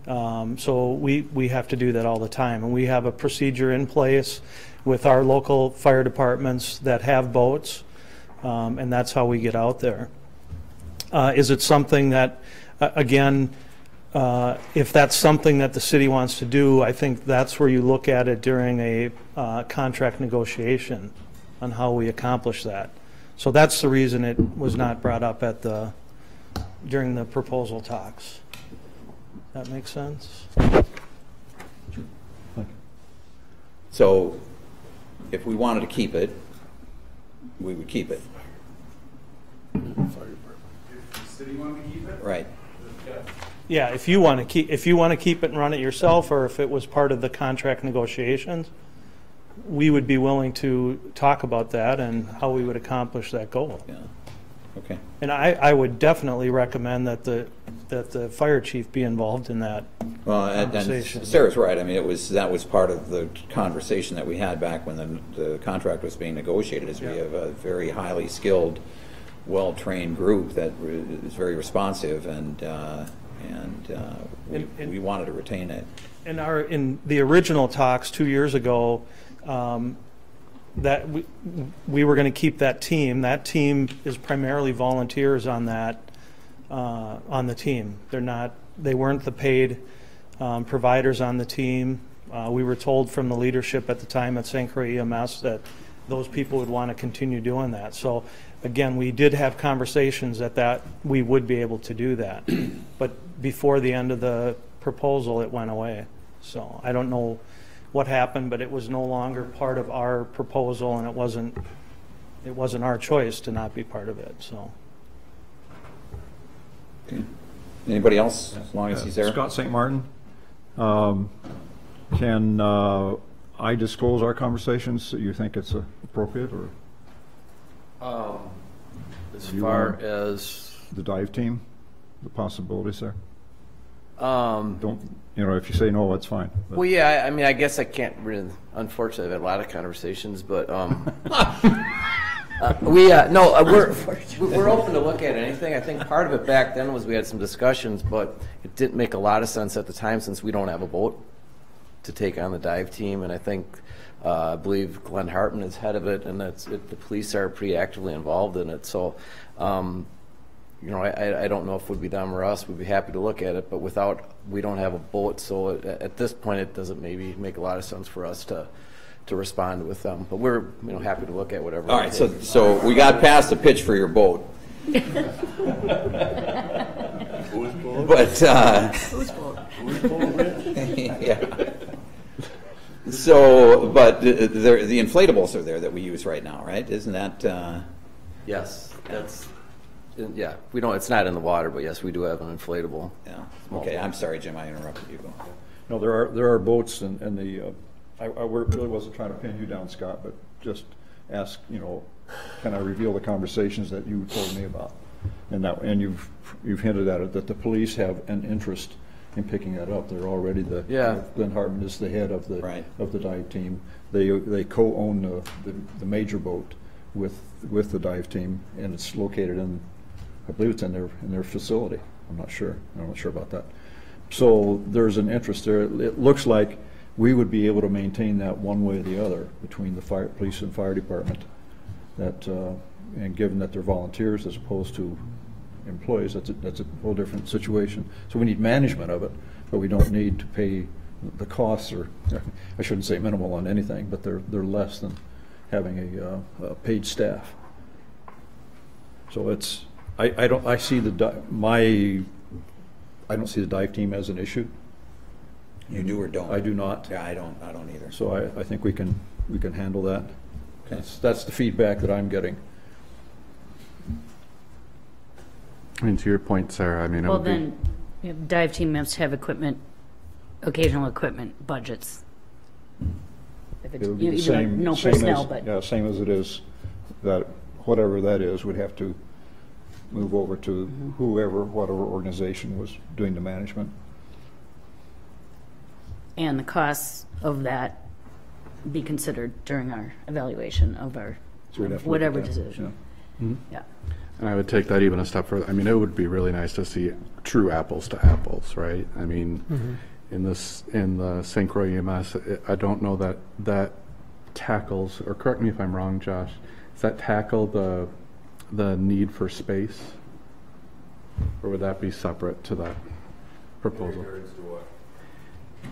So we have to do that all the time. And we have a procedure in place with our local fire departments that have boats, and that's how we get out there. Is it something that, again, if that's something that the city wants to do, I think that's where you look at it during a contract negotiation on how we accomplish that. So that's the reason it was not brought up during the proposal talks. That makes sense? So if we wanted to keep it, we would keep it. If the city wanted to keep it? Right. Yeah, if you want to keep it and run it yourself, or if it was part of the contract negotiations, we would be willing to talk about that and how we would accomplish that goal. Yeah. Okay. And I would definitely recommend that the fire chief be involved in that conversation. And Sarah's right. I mean, that was part of the conversation that we had back when the contract was being negotiated. Is we have a very highly skilled, well-trained group that is very responsive, and we wanted to retain it. In the original talks 2 years ago, that we were going to keep that team. That team is primarily volunteers on the team. They're not they weren't the paid providers on the team. We were told from the leadership at the time at St. Croix EMS that those people would want to continue doing that. So again, we did have conversations that we would be able to do that. But before the end of the proposal, it went away. So I don't know what happened, but it was no longer part of our proposal, and it wasn't our choice to not be part of it. So. Okay. Anybody else, as long as he's there? Scott St. Martin. Can I disclose our conversations? You think it's appropriate, or as far as the dive team, the possibilities there? Don't if you say no, that's fine. Well, yeah, I mean, I guess I can't really. Unfortunately, I've had a lot of conversations, but we're open to look at anything. I think part of it back then was we had some discussions, but it didn't make a lot of sense at the time since we don't have a boat to take on the dive team, and I think I believe Glenn Hartman is head of it, and the police are pretty actively involved in it. So, I don't know if it would be them or us. We'd be happy to look at it, but we don't have a boat, so at this point, it doesn't maybe make a lot of sense for us to respond with them. But we're happy to look at whatever. All right, so we got past the pitch for your boat. Who's boat? But Who's boat? Who's boat? Yeah. So, but the inflatables are there that we use right now, right? Isn't that? Yes, that's. Yeah, we don't. It's not in the water, but yes, we do have an inflatable. Yeah. Okay, I'm sorry, Jim. I interrupted you. No, there are boats, and the. I really wasn't trying to pin you down, Scott, but just ask. Can I reveal the conversations that you told me about? And you've hinted at it that the police have an interest in picking that up. They're already Glenn Hartman is the head of the dive team. They co-own the major boat with the dive team, and it's located in, I believe it's in their facility. I'm not sure about that. So there's an interest there. It looks like we would be able to maintain that one way or the other between the police and fire department. And given that they're volunteers as opposed to employees, that's a whole different situation. So we need management of it, but we don't need to pay the costs, or I shouldn't say minimal on anything, but they're less than having a paid staff. So I don't see the dive team as an issue. You do or don't? I do not. Yeah, I don't either. So I think we can handle that. Okay. That's the feedback that I'm getting. I mean, to your point, Sarah, I mean, well, then dive team must have occasional equipment budgets. If it's, It would be the same, no personnel, but yeah, same as it is. That whatever that is would have to move over to whatever organization was doing the management. And the costs of that be considered during our evaluation of our whatever decision. Yeah. Yeah. And I would take that even a step further. I mean, it would be really nice to see true apples to apples, right? I mean, in the St. Croix EMS, I don't know that tackles, or correct me if I'm wrong, Josh, does that tackle the need for space? Or would that be separate to that proposal? In regards to what?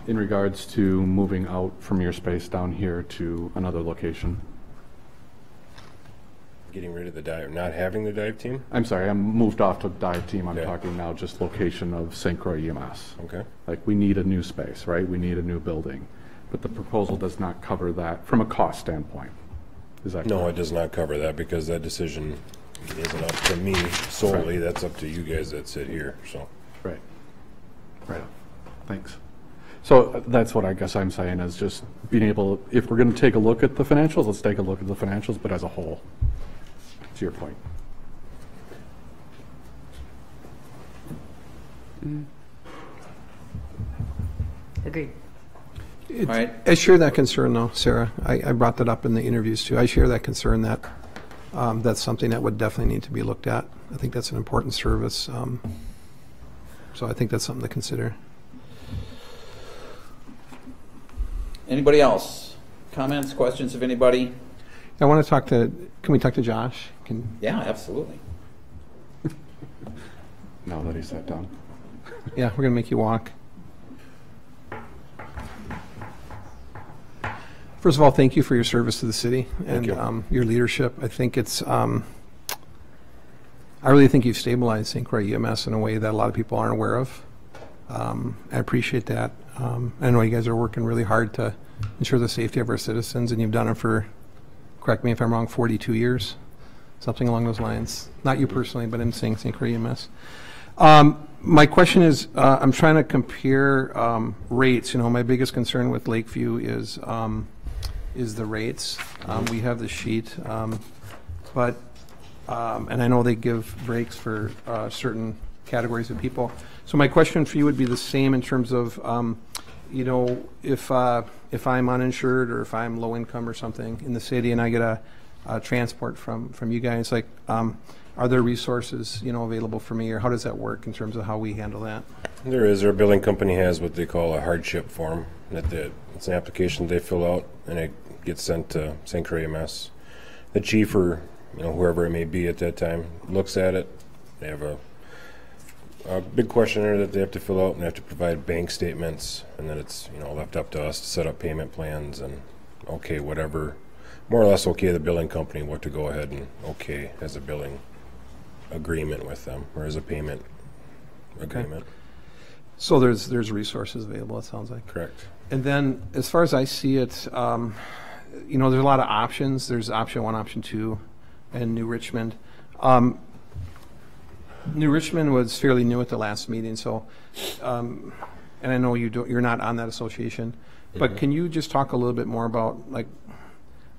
In regards to moving out from your space down here to another location. Getting rid of the dive, not having the dive team? I'm sorry, I'm moved off to dive team. I'm talking now just location of St. Croix EMS. Okay. Like, we need a new space, right? We need a new building. But the proposal does not cover that from a cost standpoint. Is that No, correct? it does not cover that because that decision isn't up to me solely. Right. That's up to you guys that sit here, so. Right. Right. Thanks. So that's what I guess I'm saying is just being able, if we're going to take a look at the financials, let's take a look at the financials, but as a whole, to your point. Agreed. Right. I share that concern, though, Sarah. I brought that up in the interviews, too. I share that concern that that's something that would definitely need to be looked at. I think that's an important service. So I think that's something to consider. Anybody else? Comments, questions of anybody? I want to talk to, can we talk to Josh? Yeah, absolutely. Now that he sat down. Yeah, we're going to make you walk. First of all, thank you for your service to the city and your leadership. I think it's, I really think you've stabilized St. Croix EMS in a way that a lot of people aren't aware of. I appreciate that. I know you guys are working really hard to ensure the safety of our citizens, and you've done it for, correct me if I'm wrong, 42 years, something along those lines. Not you personally, but I'm saying St. Croix EMS. My question is, I'm trying to compare rates. You know, my biggest concern with Lakeview is the rates. We have the sheet, but and I know they give breaks for certain categories of people. So my question for you would be the same in terms of, you know, if I'm uninsured or if I'm low income or something in the city and I get a transport from you guys, like, are there resources, you know, available for me, or how does that work in terms of how we handle that? There is. Our billing company has what they call a hardship form. It's an application they fill out, and it gets sent to St. Croix EMS. The chief or, you know, whoever it may be at that time looks at it. They have a big questionnaire that they have to fill out, and they have to provide bank statements, and then it's, you know, left up to us to set up payment plans and okay whatever, more or less okay the billing company what to go ahead and okay as a billing agreement with them or as a payment agreement. Okay. So there's resources available, it sounds like. Correct. And then as far as I see it, you know, there's a lot of options. There's option 1, option 2, and New Richmond. New Richmond was fairly new at the last meeting, so, and I know you're not on that association, but can you just talk a little bit more about, like,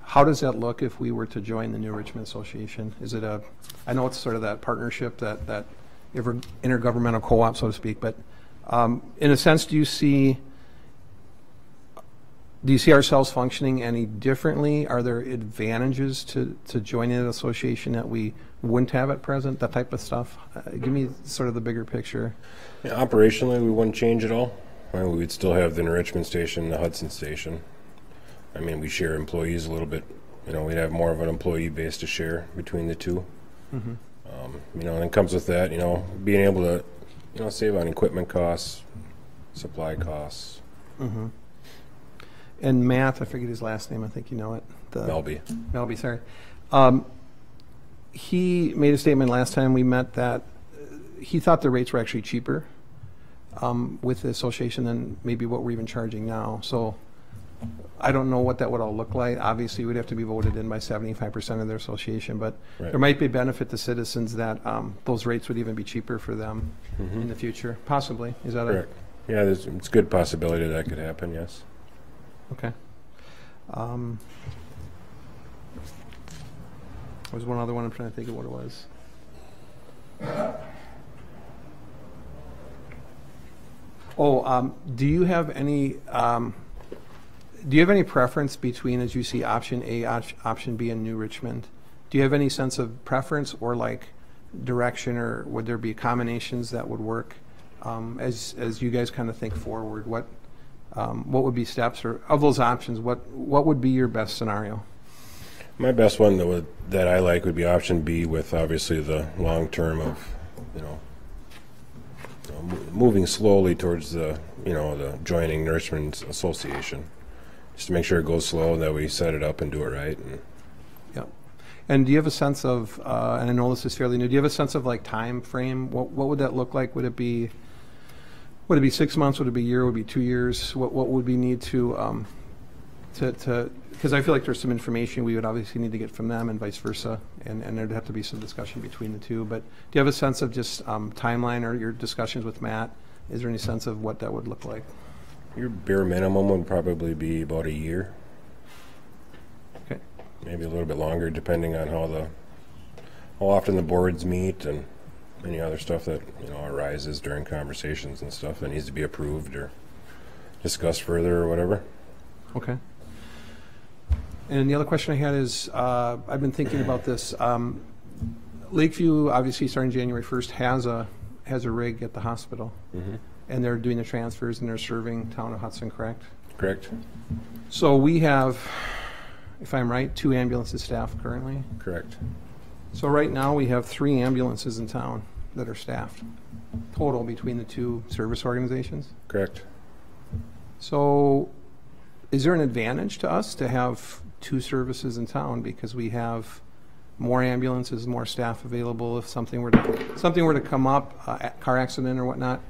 how does that look if we were to join the New Richmond Association? Is it I know it's sort of that partnership, that intergovernmental co-op, so to speak, but in a sense, do you see ourselves functioning any differently? Are there advantages to joining an association that we wouldn't have at present, that type of stuff? Give me sort of the bigger picture. Yeah, operationally, we wouldn't change at all. I mean, we'd still have the New Richmond station, the Hudson station. I mean, we share employees a little bit. You know, we'd have more of an employee base to share between the two. Mm-hmm. You know, and it comes with that, you know, being able to, you know, save on equipment costs, supply costs. Mm-hmm. And Matt, I forget his last name, I think you know it. Melby, sorry. He made a statement last time we met that he thought the rates were actually cheaper with the association than maybe what we're even charging now. So I don't know what that would all look like. Obviously, we'd have to be voted in by 75% of their association, but there might be a benefit to citizens that those rates would even be cheaper for them in the future. Possibly. Is that correct? Yeah, it's a good possibility that could happen, yes. Okay. There was one other one. I'm trying to think of what it was. Do you have any preference between, as you see, option A, option B, and New Richmond? Do you have any sense of preference or like direction, or would there be combinations that would work as you guys kind of think forward? What would be steps, or of those options, what would be your best scenario? My best one that I like would be option B, with obviously the long term of, you know, moving slowly towards the joining New Richmond Association, just to make sure it goes slow and that we set it up and do it right. Yeah. And do you have a sense of, and I know this is fairly new, do you have a sense of like time frame? What would that look like? Would it be 6 months? Would it be a year? Would it be 2 years? What would we need to because I feel like there's some information we would obviously need to get from them and vice versa, and there'd have to be some discussion between the two. But do you have a sense of just timeline, or your discussions with Matt? Is there any sense of what that would look like? Your bare minimum would probably be about a year. Okay. Maybe a little bit longer, depending on how often the boards meet and any other stuff that, you know, arises during conversations and stuff that needs to be approved or discussed further or whatever. Okay. And the other question I had is, I've been thinking about this. Lakeview, obviously starting January 1st, has a rig at the hospital. Mm-hmm. And they're doing the transfers and they're serving town of Hudson, correct? Correct. So we have, if I'm right, 2 ambulances staffed currently? Correct. So right now we have 3 ambulances in town that are staffed, total between the two service organizations? Correct. So is there an advantage to us to have two services in town because we have more ambulances, more staff available if something were to come up, a car accident or whatnot?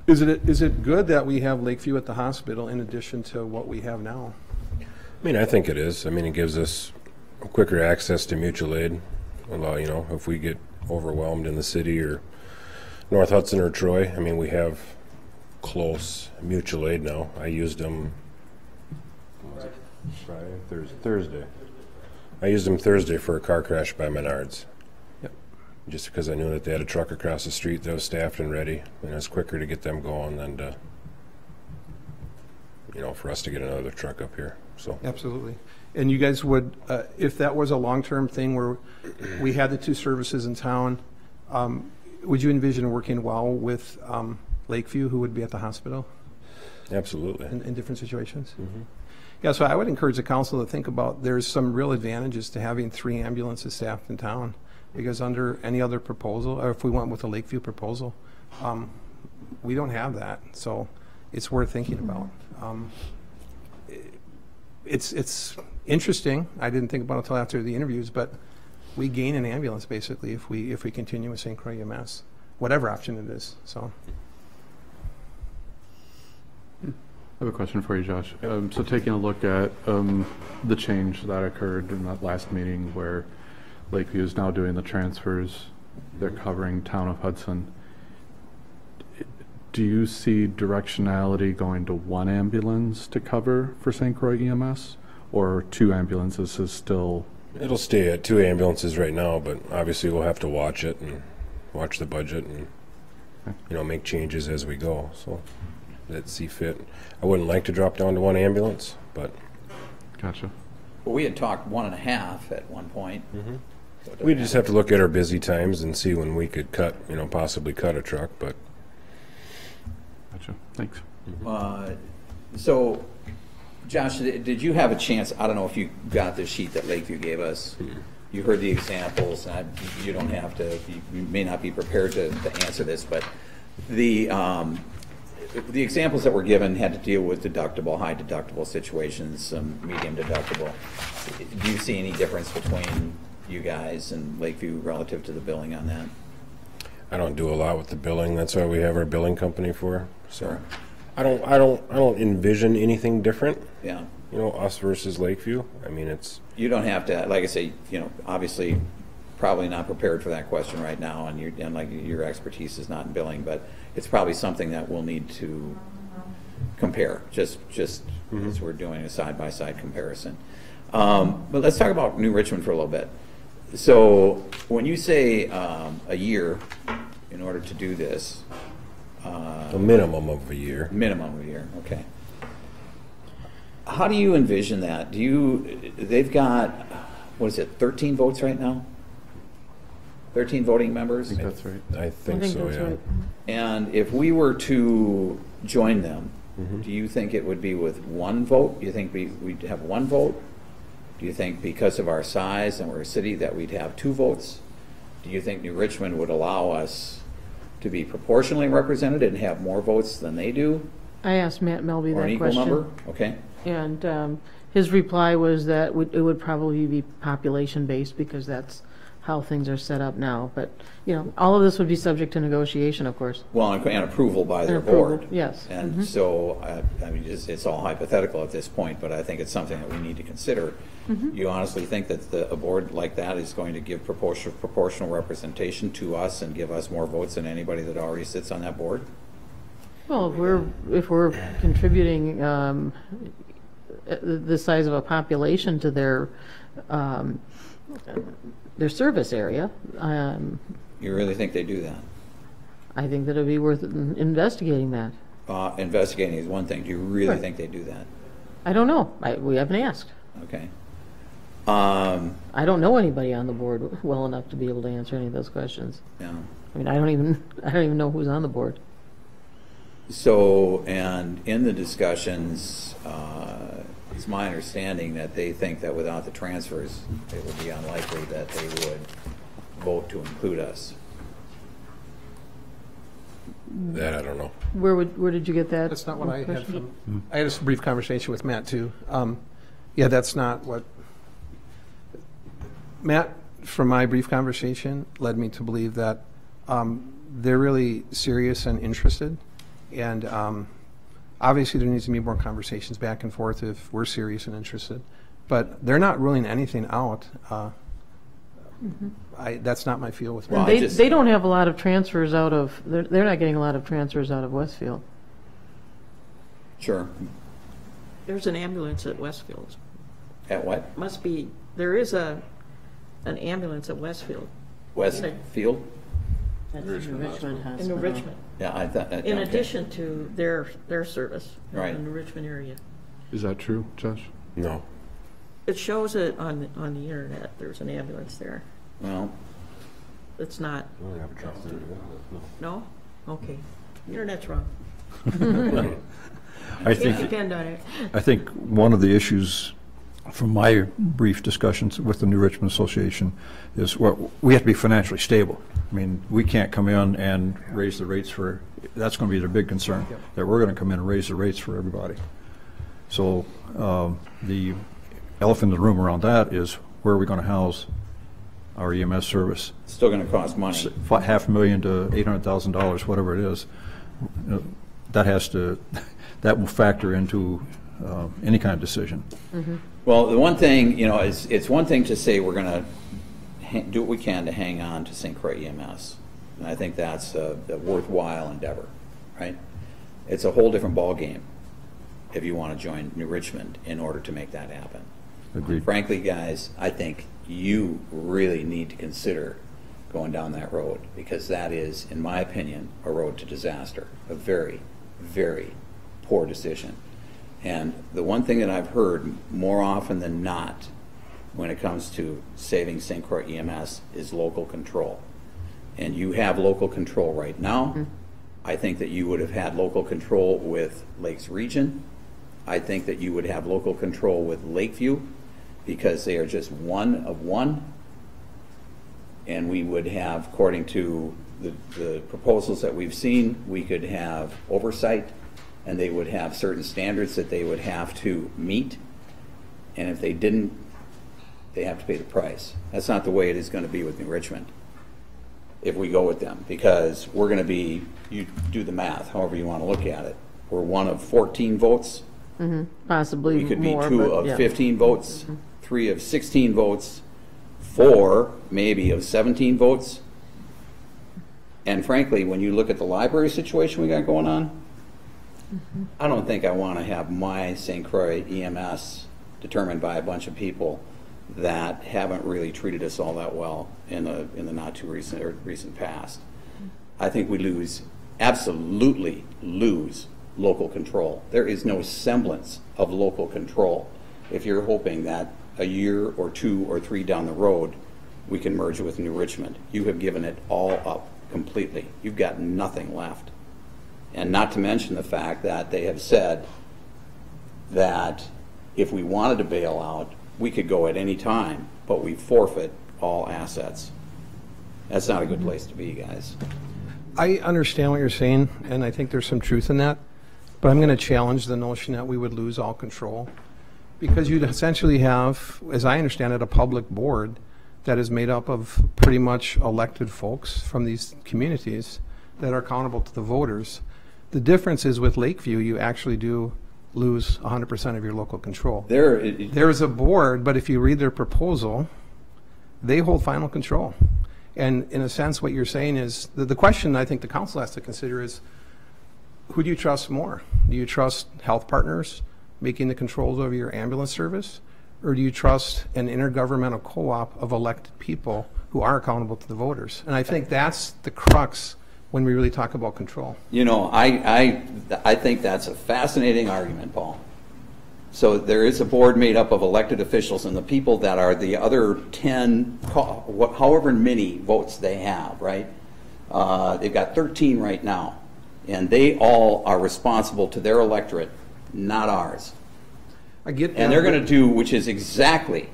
Is it good that we have Lakeview at the hospital in addition to what we have now? I mean, I think it is. I mean, it gives us quicker access to mutual aid. Allow, you know, if we get overwhelmed in the city or North Hudson or Troy, I mean, we have close mutual aid now. I used them Thursday. I used them Thursday for a car crash by Menards. Yep. Just because I knew that they had a truck across the street that was staffed and ready, and it was quicker to get them going than to, you know, for us to get another truck up here. So Absolutely. And you guys would, if that was a long-term thing where we had the two services in town, would you envision working well with Lakeview, who would be at the hospital? Absolutely. In different situations? Mm-hmm. Yeah, so I would encourage the council to think about, there's some real advantages to having 3 ambulances staffed in town, because under any other proposal, or if we went with a Lakeview proposal, we don't have that. So it's worth thinking about. It's interesting. I didn't think about it until after the interviews, but we gain an ambulance basically if we continue with St. Croix EMS, whatever option it is. So. I have a question for you, Josh. So taking a look at the change that occurred in that last meeting where Lakeview is now doing the transfers, they're covering town of Hudson. Do you see directionality going to 1 ambulance to cover for St. Croix EMS, or 2 ambulances is still? It'll stay at 2 ambulances right now, but obviously we'll have to watch it and watch the budget and, you know, make changes as we go. So let's see fit. I wouldn't like to drop down to 1 ambulance, but. Gotcha. Well, we had talked 1.5 at one point. Mm-hmm. So we just have to look at our busy times and see when we could cut, you know, possibly cut a truck, but. Gotcha. Thanks. So, Josh, did you have a chance, I don't know if you got the sheet that Lakeview gave us. You heard the examples, and you don't have to, you may not be prepared to answer this, but the examples that were given had to deal with deductible, high deductible situations, some medium deductible. Do you see any difference between you guys and Lakeview relative to the billing on that? I don't do a lot with the billing. That's why we have our billing company for. So I don't envision anything different. Yeah. You know, us versus Lakeview. I mean, it's. You don't have to, like I say, you know, obviously probably not prepared for that question right now, and like your expertise is not in billing, but it's probably something that we'll need to compare, just Mm-hmm. as we're doing a side-by-side comparison. But let's talk about New Richmond for a little bit. So when you say a year in order to do this, a minimum of a year. Minimum of a year, okay. How do you envision that? They've got, what is it, 13 votes right now? 13 voting members? I think that's right. I think so, that's yeah. right. And if we were to join them, Mm-hmm. do you think it would be with 1 vote? Do you think we'd have 1 vote? Do you think because of our size and we're a city that we'd have 2 votes? Do you think New Richmond would allow us to be proportionally represented and have more votes than they do? I asked Matt Melby Or an that equal question. number? Okay. And his reply was that it would probably be population-based because that's how things are set up now. But, you know, all of this would be subject to negotiation, of course. Well, and approval by their And approval, board. yes. And Mhm. so, I mean, it's all hypothetical at this point, but I think it's something that we need to consider. Mhm. You honestly think that a board like that is going to give proportional representation to us and give us more votes than anybody that already sits on that board? Well, if we're contributing the size of a population to their service area, You really think they do that? I think that it'd be worth investigating that. Investigating is one thing. Do you really Right. think they do that? I don't know. We haven't asked. Okay. I don't know anybody on the board well enough to be able to answer any of those questions. Yeah. I mean, I don't even know who's on the board. So, and in the discussions, it's my understanding that they think that without the transfers, it would be unlikely that they would vote to include us. That I don't know. Where did you get that? That's not what I had question? from, I had a brief conversation with Matt, too. Yeah, that's not what, Matt, from my brief conversation, led me to believe that they're really serious and interested. And obviously, there needs to be more conversations back and forth if we're serious and interested. But they're not ruling anything out. That's not my feel with And they don't have a lot of transfers out of, they're not getting a lot of transfers out of Westfield. Sure. There's an ambulance at Westfield. At what? Must be, there is an ambulance at Westfield. Westfield? That's in Richmond In Hospital. New Richmond. Yeah, I thought. In addition to their service Right. in the Richmond area. Is that true, Josh? No. It shows it on the internet. There's an ambulance there. Well, It's not. We don't have a truck there, No? Okay. Internet's wrong. I Can't think, depend on it. I think one of the issues from my brief discussions with the New Richmond Association is we have to be financially stable. I mean, we can't come in and raise the rates for, that's going to be their big concern, that we're going to come in and raise the rates for everybody. So the elephant in the room around that is where are we going to house our EMS service? it's still going to cost money. $500,000 to $800,000, whatever it is. That will factor into any kind of decision. Well, the one thing, it's one thing to say we're going to do what we can to hang on to St. Croix EMS. And I think that's a worthwhile endeavor, right? It's a whole different ballgame if you want to join New Richmond in order to make that happen. Agreed. Frankly, guys, I think you really need to consider going down that road because that is, in my opinion, a road to disaster, a very, very poor decision. And the one thing that I've heard more often than not when it comes to saving St. Croix EMS is local control. And you have local control right now. I think that you would have had local control with Lakes Region. I think that you would have local control with Lakeview because they are just one of one. And we would have, according to the proposals that we've seen, we could have oversight and they would have certain standards that they would have to meet. And if they didn't, they have to pay the price. That's not the way it is going to be with New Richmond if we go with them, because we're going to be, you do the math, however you want to look at it. We're one of 14 votes. Possibly more. We could be two but of yeah. 15 votes, 3 of 16 votes, 4 maybe of 17 votes. And frankly, when you look at the library situation we got going on, I don't think I want to have my St. Croix EMS determined by a bunch of people that haven't really treated us all that well in the not too recent past. I think we absolutely lose local control. There is no semblance of local control if you're hoping that a year or 2 or 3 down the road we can merge with New Richmond. You have given it all up completely. You've got nothing left. And not to mention the fact that they have said that if we wanted to bail out, we could go at any time, but we forfeit all assets. That's not a good place to be, guys. I understand what you're saying, and I think there's some truth in that, but I'm going to challenge the notion that we would lose all control. Because you'd essentially have, as I understand it, a public board that is made up of pretty much elected folks from these communities that are accountable to the voters. The difference is with Lakeview, you actually do lose 100% of your local control. There's a board, but if you read their proposal, they hold final control. And in a sense, what you're saying is, the question I think the council has to consider is, who do you trust more? Do you trust health partners making the controls over your ambulance service? Or do you trust an intergovernmental co-op of elected people who are accountable to the voters? And I think that's the crux when we really talk about control. I think that's a fascinating argument, Paul. So there is a board made up of elected officials, and the people that are the other 10, however many votes they have, right? They've got 13 right now, and they all are responsible to their electorate, not ours. I get that. And they're going to do, which is exactly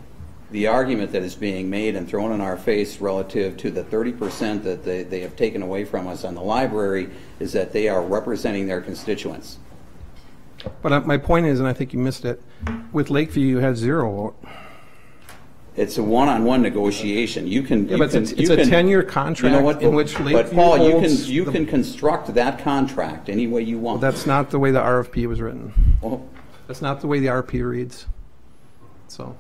the argument that is being made and thrown in our face relative to the 30% that they have taken away from us on the library is that they are representing their constituents. But my point is, and I think you missed it, with Lakeview, you had 0. It's a one-on-one negotiation. You can. Yeah, but it's a 10-year contract, you know what, in which Lakeview But Paul, holds you can construct that contract any way you want. Well, that's not the way the RFP was written. Well, that's not the way the RFP reads. So.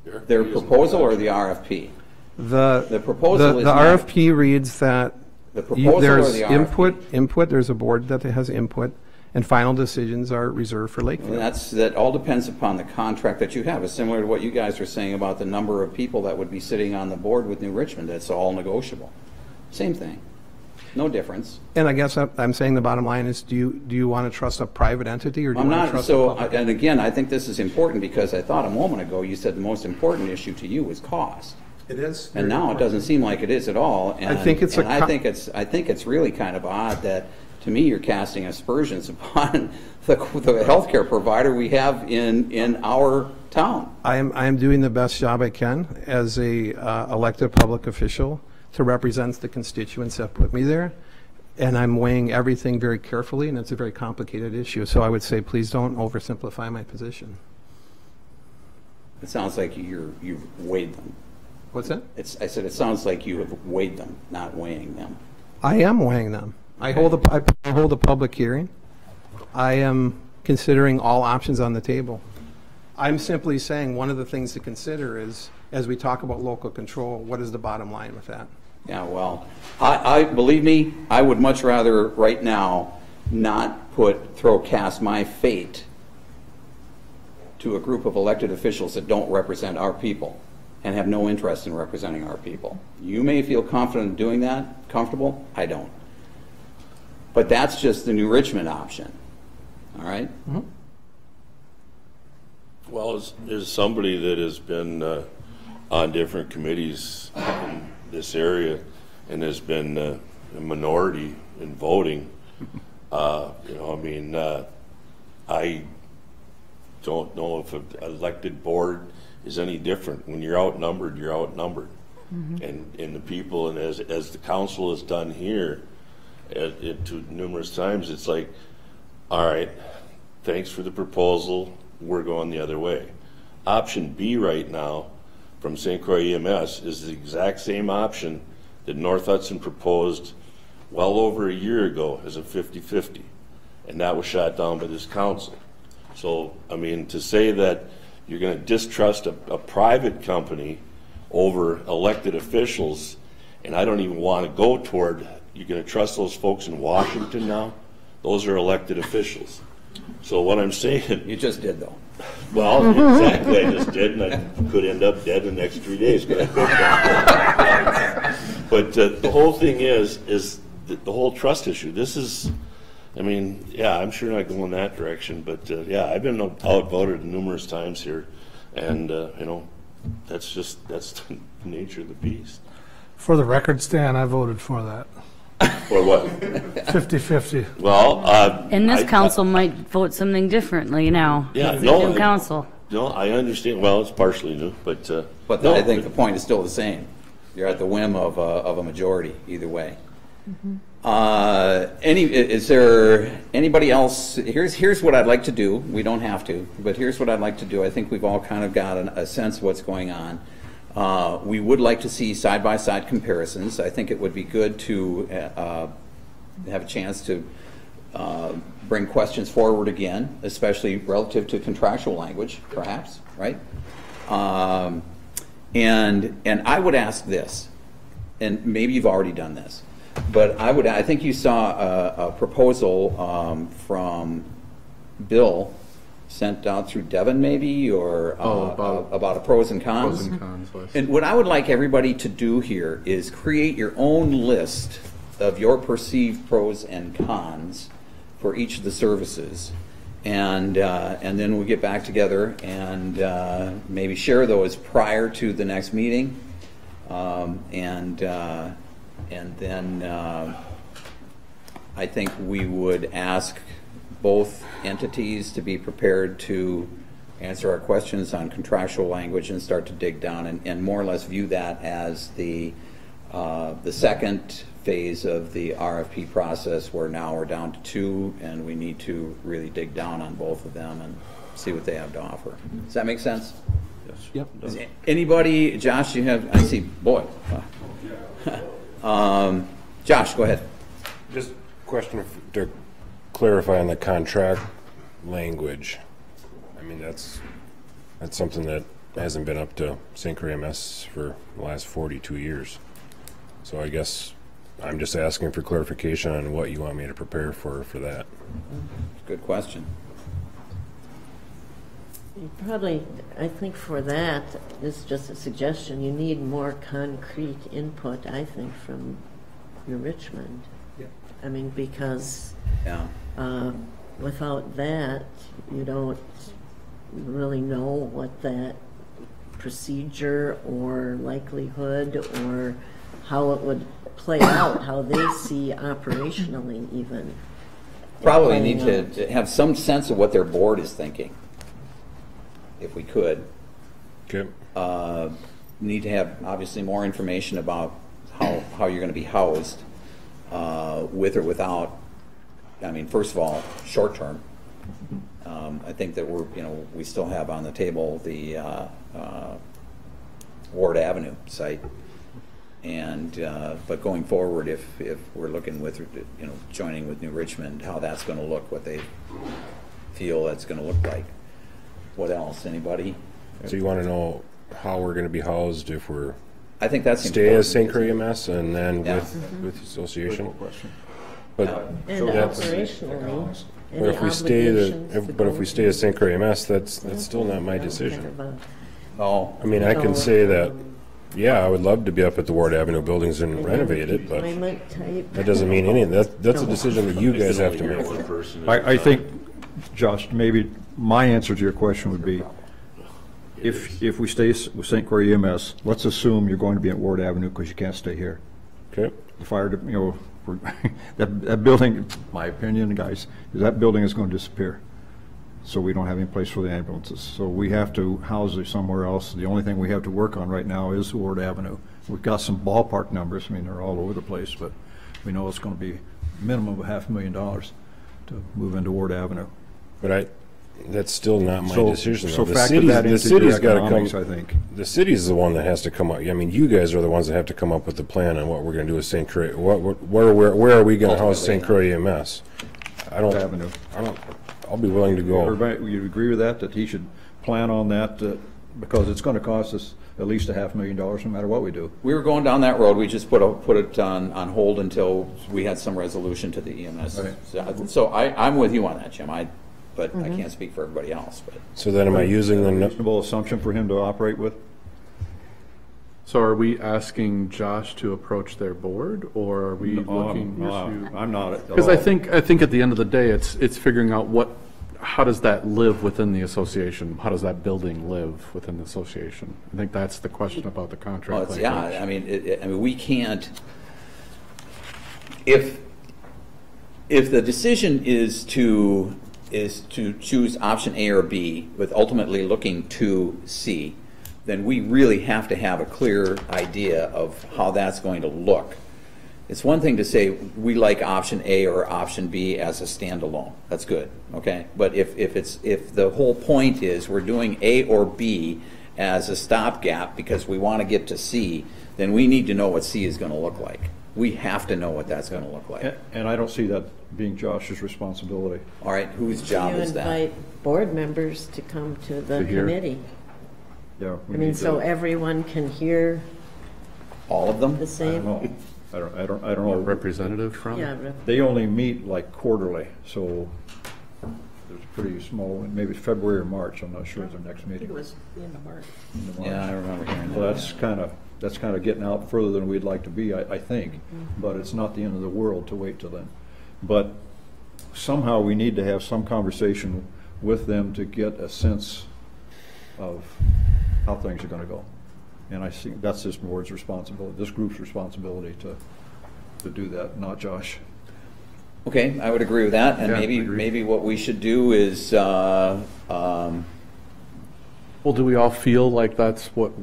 Their proposal or the RFP? The proposal is the not, RFP reads that the proposal there's or the RFP? input. There's a board that has input, and final decisions are reserved for Lakeview. And that all depends upon the contract that you have. It's similar to what you guys are saying about the number of people that would be sitting on the board with New Richmond. That's all negotiable. Same thing. No difference. And I guess I'm saying the bottom line is, do you want to trust a private entity, or do you want to trust a public? And again, I think this is important because I thought a moment ago you said the most important issue to you was cost. It is. And now it doesn't seem like it is at all. And I think it's I think it's really kind of odd that, to me, you're casting aspersions upon the healthcare provider we have in our town. I am doing the best job I can as a elected public official to represent the constituents that put me there, and I'm weighing everything very carefully, and it's a very complicated issue. So I would say, please don't oversimplify my position. It sounds like you've weighed them. What's that? I said it sounds like you have weighed them, not weighing them. I am weighing them. I hold a public hearing. I am considering all options on the table. I'm simply saying one of the things to consider is, as we talk about local control, what is the bottom line with that? Yeah, well, I believe me, I would much rather right now not cast my fate to a group of elected officials that don't represent our people and have no interest in representing our people. You may feel confident in doing that, comfortable, I don't. But that's just the New Richmond option, all right? Mm-hmm. Well, as somebody that has been on different committees in this area and has been a minority in voting, I don't know if an elected board is any different. When you're outnumbered, you're outnumbered. Mm-hmm. And the people, and as the council has done here, to numerous times, it's like, all right, thanks for the proposal, we're going the other way. Option B right now from St. Croix EMS is the exact same option that North Hudson proposed well over a year ago as a 50-50, and that was shot down by this council. So, I mean, to say that you're going to distrust a private company over elected officials, and I don't even want to go toward, you're going to trust those folks in Washington now? Those are elected officials. So what I'm saying... You just did, though. Well, exactly, I just did, and I could end up dead in the next 3 days. But the whole thing is the whole trust issue. This is, I mean, yeah, I'm sure not going that direction, but yeah, I've been outvoted numerous times here, and that's the nature of the beast. For the record, Stan, I voted for that. For what? 50-50. Well, and this council might vote something differently now. Yeah, it's no, a new council. No, I understand. Well, it's partially new, but no, I think the point is still the same. You're at the whim of a majority either way. Mm-hmm. Is there anybody else? Here's what I'd like to do. We don't have to, but here's what I'd like to do. I think we've all kind of got a sense of what's going on. We would like to see side-by-side comparisons. I think it would be good to have a chance to bring questions forward again, especially relative to contractual language, perhaps, right? And I would ask this, and maybe you've already done this, but I think you saw a proposal from Bill sent out through Devin, maybe, or about a pros and cons. Pros and cons list. And what I would like everybody to do here is create your own list of your perceived pros and cons for each of the services, and then we'll get back together and maybe share those prior to the next meeting, and then I think we would ask both entities to be prepared to answer our questions on contractual language and start to dig down and more or less view that as the second phase of the RFP process, where now we're down to 2 and we need to really dig down on both of them and see what they have to offer. Does that make sense? Yes. Yep. Does anybody, Josh, you have, I see, boy. Josh, go ahead. Just a question to clarify on the contract language. I mean, that's something that hasn't been up to St. Croix EMS for the last 42 years. So I guess I'm just asking for clarification on what you want me to prepare for that. Good question. You probably, I think for that, this is just a suggestion, you need more concrete input, I think, from New Richmond. Yeah. I mean, because yeah. Without that, you don't really know what that procedure or likelihood or how it would play out, how they see operationally even. Probably need to have some sense of what their board is thinking, if we could. Okay. Need to have obviously more information about how you're going to be housed, with or without. I mean, first of all, short term. I think that we still have on the table the Ward Avenue site, and but going forward, if we're looking with joining with New Richmond, how that's going to look, what they feel that's going to look like. What else? Anybody? So you want to know how we're going to be housed if we're I think that's stay as St. Croix EMS and then with the association. But and operationally, but if we stay as St. Croix EMS, that's still not my decision. Oh, I mean, I can say that. Yeah, I would love to be up at the Ward Avenue buildings and renovate it, but that doesn't mean anything. That's a decision that you guys have to make. I think, Josh, maybe my answer to your question would be, if we stay with St. Croix EMS, let's assume you're going to be at Ward Avenue because you can't stay here. Okay. The fire, that building, my opinion, guys, is that building is going to disappear. So we don't have any place for the ambulances. So we have to house it somewhere else. The only thing we have to work on right now is Ward Avenue. We've got some ballpark numbers. I mean, they're all over the place, but we know it's going to be a minimum of $500,000 to move into Ward Avenue. But that's still not my decision. So the factor that into city's got to come. I think the city's the one that has to come up. I mean, you guys are the ones that have to come up with the plan on what we're going to do with St. Croix. Where are we going to house St. Croix EMS? Avenue. I'll be willing to go. Everybody, you agree with that he should plan on that because it's going to cost us at least $500,000 no matter what we do. We were going down that road. We just put it on hold until we had some resolution to the EMS. Right. So I'm with you on that, Jim. But I can't speak for everybody else. But so then, am I using the reasonable assumption for him to operate with? So are we asking Josh to approach their board, or are we looking? I'm not. Because I think at the end of the day, it's figuring out how does that live within the association? How does that building live within the association? I think that's the question about the contract. Well, yeah, I mean, we can't. If the decision is to choose option A or B, with ultimately looking to C, then we really have to have a clear idea of how that's going to look. It's one thing to say we like option A or option B as a standalone. That's good, okay? But if the whole point is we're doing A or B as a stopgap because we want to get to C, then we need to know what C is going to look like. We have to know what that's going to look like. And I don't see that being Josh's responsibility. All right, whose job is that? You invite board members to come to the committee. Yeah. I mean, so everyone can hear all of them? The same? I don't know. Representative from? Yeah. They only meet like quarterly, so there's pretty small, maybe February or March. I'm not sure it's their next meeting. It was the end of March. Yeah, I remember hearing that. Well, that's kind of getting out further than we'd like to be, I think. But it's not the end of the world to wait till then. But somehow we need to have some conversation with them to get a sense of how things are going to go. And I see that's this board's responsibility, this group's responsibility to do that, not Josh. Okay, I would agree with that. And Yeah, maybe what we should do is Well, do we all feel like that's what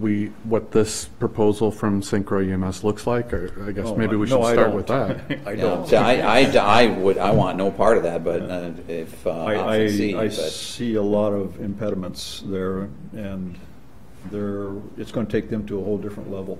this proposal from St. Croix EMS looks like? Or I guess maybe we should start with that. I don't. I want no part of that, but if I see a lot of impediments there, and it's going to take them to a whole different level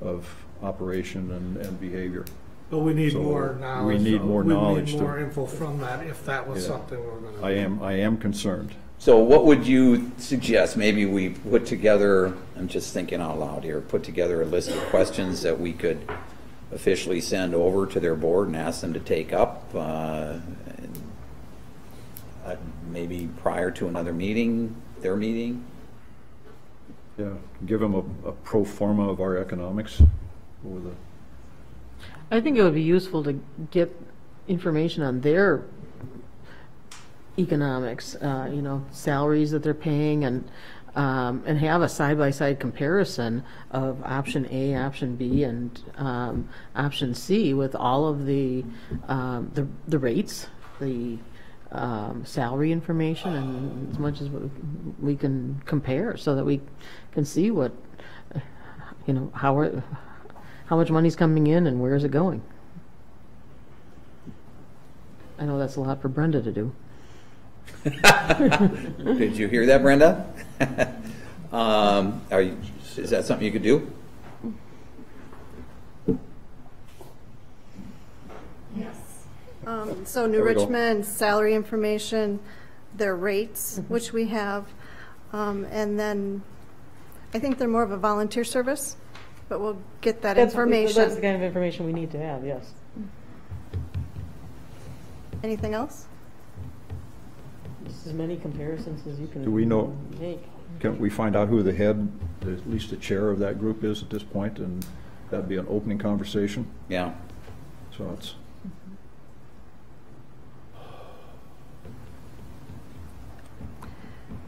of operation and behavior. But we need So more knowledge. We need more knowledge. We need more info from that if that was something we're going to do. I am concerned. So what would you suggest? Maybe we put together, I'm just thinking out loud here, put together a list of questions that we could officially send over to their board and ask them to take up, maybe prior to another meeting, their meeting? Yeah, give them a pro forma of our economics. I think it would be useful to get information on their economics, salaries that they're paying, and have a side-by-side comparison of option A, option B, and option C with all of the rates, the salary information, and as much as we can compare, so that we can see what how much money's coming in and where is it going. I know that's a lot for Brenda to do. Did you hear that, Brenda? Is that something you could do? Yes. So New Richmond, salary information, their rates, which we have, and then I think they're more of a volunteer service, but we'll get that information. That's the kind of information we need to have, yes. Anything else? Just as many comparisons as you can Do we know? make. Can we find out who the head, at least the chair of that group is at this point, and that'd be an opening conversation? Yeah. So it's.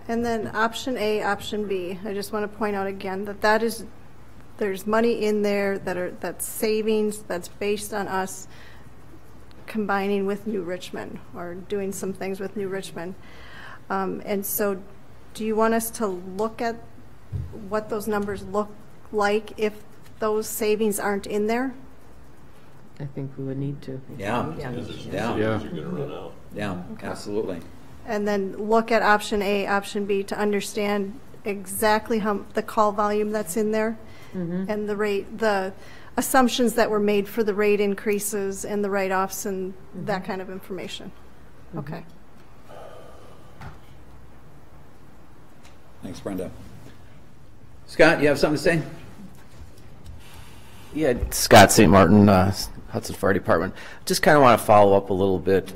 And then option A, option B, I just want to point out again that there's money in there that's savings, that's based on us combining with New Richmond or doing some things with New Richmond. And so do you want us to look at what those numbers look like if those savings aren't in there? I think we would need to. Yeah. Yeah, absolutely. And then look at option A, option B to understand exactly how the call volume that's in there and the rate, the assumptions that were made for the rate increases and the write-offs and that kind of information. Okay. Thanks, Brenda. Scott, you have something to say? Yeah, Scott St. Martin, Hudson Fire Department. Just kind of want to follow up a little bit.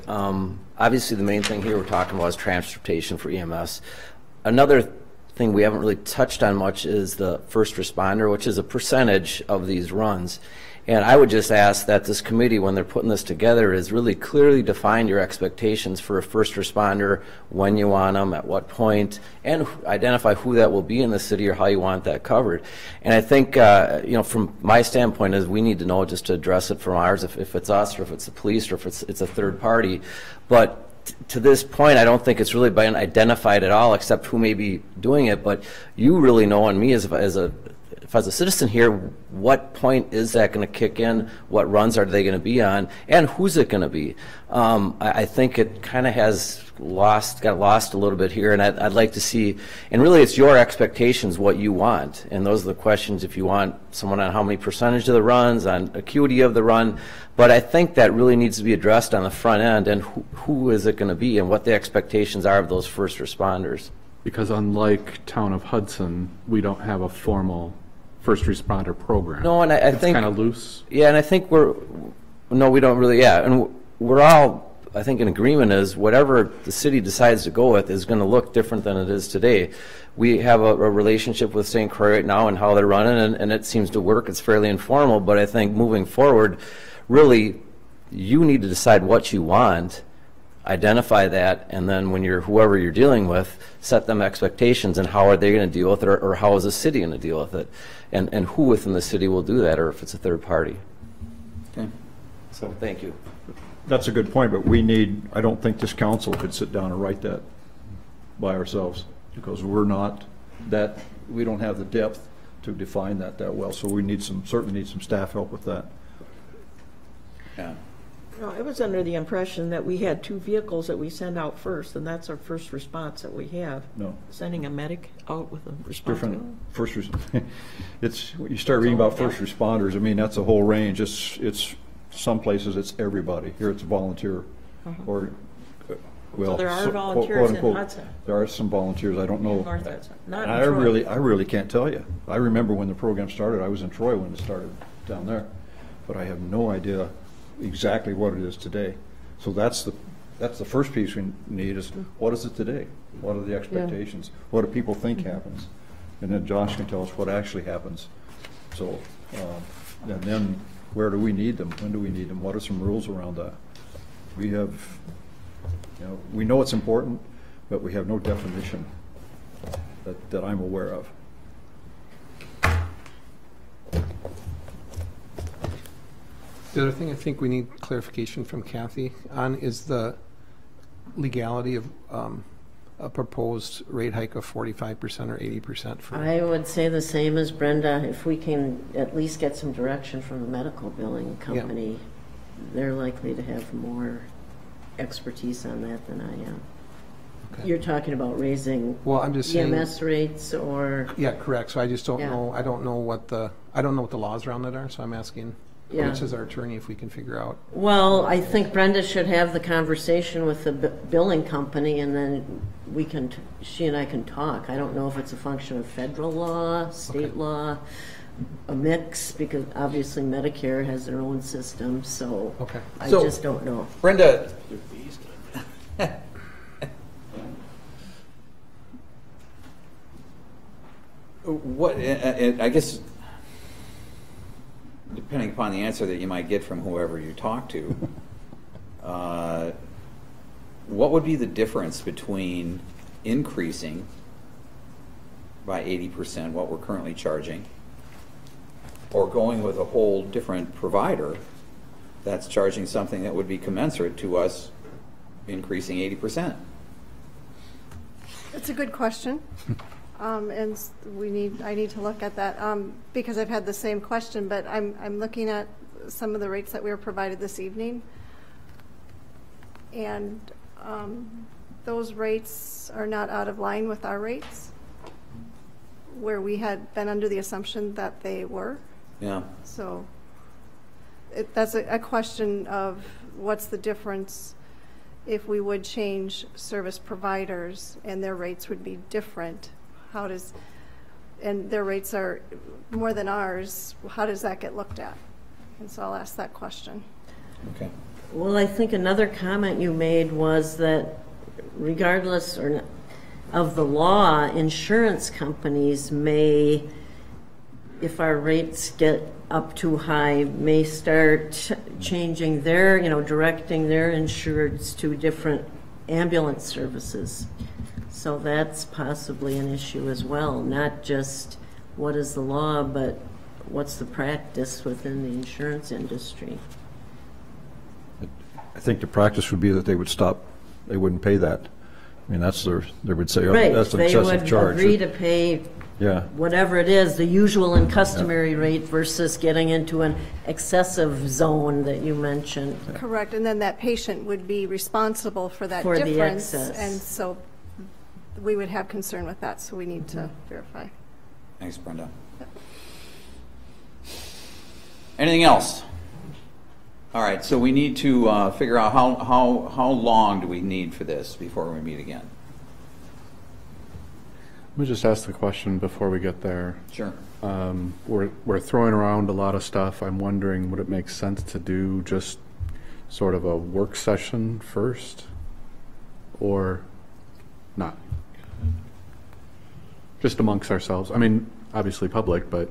Obviously, the main thing here we're talking about is transportation for EMS. Another thing we haven't really touched on much is the first responder, which is a percentage of these runs. And I would just ask that this committee, when they're putting this together, is really clearly define your expectations for a first responder, when you want them, at what point, and identify who that will be in the city or how you want that covered. And I think, from my standpoint, is we need to know just to address it from ours, if it's us or if it's the police or if it's a third party. But to this point, I don't think it's really been identified at all, except who may be doing it. But you really know, on me as a citizen here, what point is that going to kick in? What runs are they going to be on? And who's it going to be? I think it kind of got lost a little bit here, and I'd like to see, and really it's your expectations, what you want. And those are the questions, if you want someone on how many percentage of the runs, on acuity of the run. But I think that really needs to be addressed on the front end, and who is it going to be and what the expectations are of those first responders. Because unlike town of Hudson, we don't have a formal first responder program. No, and I think kind of loose. Yeah, and I think we don't really. Yeah, and we're all, I think, in agreement is whatever the city decides to go with is going to look different than it is today. We have a relationship with St. Croix right now and how they're running, and it seems to work. It's fairly informal, but I think moving forward, really, you need to decide what you want, identify that, and then when whoever you're dealing with, set them expectations and how are they going to deal with it, or how is the city going to deal with it, and who within the city will do that, or if it's a third party. Okay. So thank you. That's a good point, but I don't think this council could sit down and write that by ourselves, because we're not that we don't have the depth to define that well. So we need certainly need some staff help with that. Yeah. No, I was under the impression that we had 2 vehicles that we send out first, and that's our first response that we have. No. Sending a medic out with a response. Different it's you start reading about first responders. I mean, that's a whole range. It's some places it's everybody. Here it's volunteer, or well, so there are volunteers quote, unquote, in Hudson. There are some volunteers. I don't know. North Hudson. Not I really can't tell you. I remember when the program started. I was in Troy when it started down there, but I have no idea exactly what it is today. So that's the first piece we need is what is it today? What are the expectations? Yeah. What do people think happens? And then Josh can tell us what actually happens. So, and then where do we need them? When do we need them? What are some rules around that? We have, we know it's important, but we have no definition that I'm aware of. The other thing I think we need clarification from Kathy on is the legality of a proposed rate hike of 45% or 80% for. I would say the same as Brenda. If we can at least get some direction from the medical billing company, they're likely to have more expertise on that than I am. Okay. You're talking about raising I'm just EMS rates or? Yeah, correct. So I just don't know. I don't know what the laws around that are. So I'm asking. Which is our attorney if we can figure out. Well, I think Brenda should have the conversation with the billing company, and then she and I can talk. I don't know if it's a function of federal law, state law, a mix, because obviously Medicare has their own system, so I just don't know. Brenda, what, I guess, depending upon the answer that you might get from whoever you talk to, what would be the difference between increasing by 80% what we're currently charging, or going with a whole different provider that's charging something that would be commensurate to us increasing 80%? That's a good question. And I need to look at that because I've had the same question, but I'm looking at some of the rates that we were provided this evening, and those rates are not out of line with our rates, where we had been under the assumption that they were. Yeah. So that's a question of what's the difference if we would change service providers and their rates would be different. And their rates are more than ours, how does that get looked at? And so I'll ask that question. Okay. Well, I think another comment you made was that regardless of the law, insurance companies may, if our rates get up too high, may start changing their, directing their insureds to different ambulance services. So that's possibly an issue as well, not just what is the law, but what's the practice within the insurance industry. I think the practice would be that they would stop, they wouldn't pay that. I mean, they would say, that's an excessive charge. They would agree to pay whatever it is, the usual and customary rate versus getting into an excessive zone that you mentioned. Correct, and then that patient would be responsible for that difference. The excess. And so we would have concern with that, so we need to verify. Thanks, Brenda. Anything else? All right, so we need to figure out how long do we need for this before we meet again? Let me just ask the question before we get there. Sure. We're throwing around a lot of stuff. I'm wondering, would it make sense to do just sort of a work session first, or not? Just amongst ourselves. I mean, obviously public, but.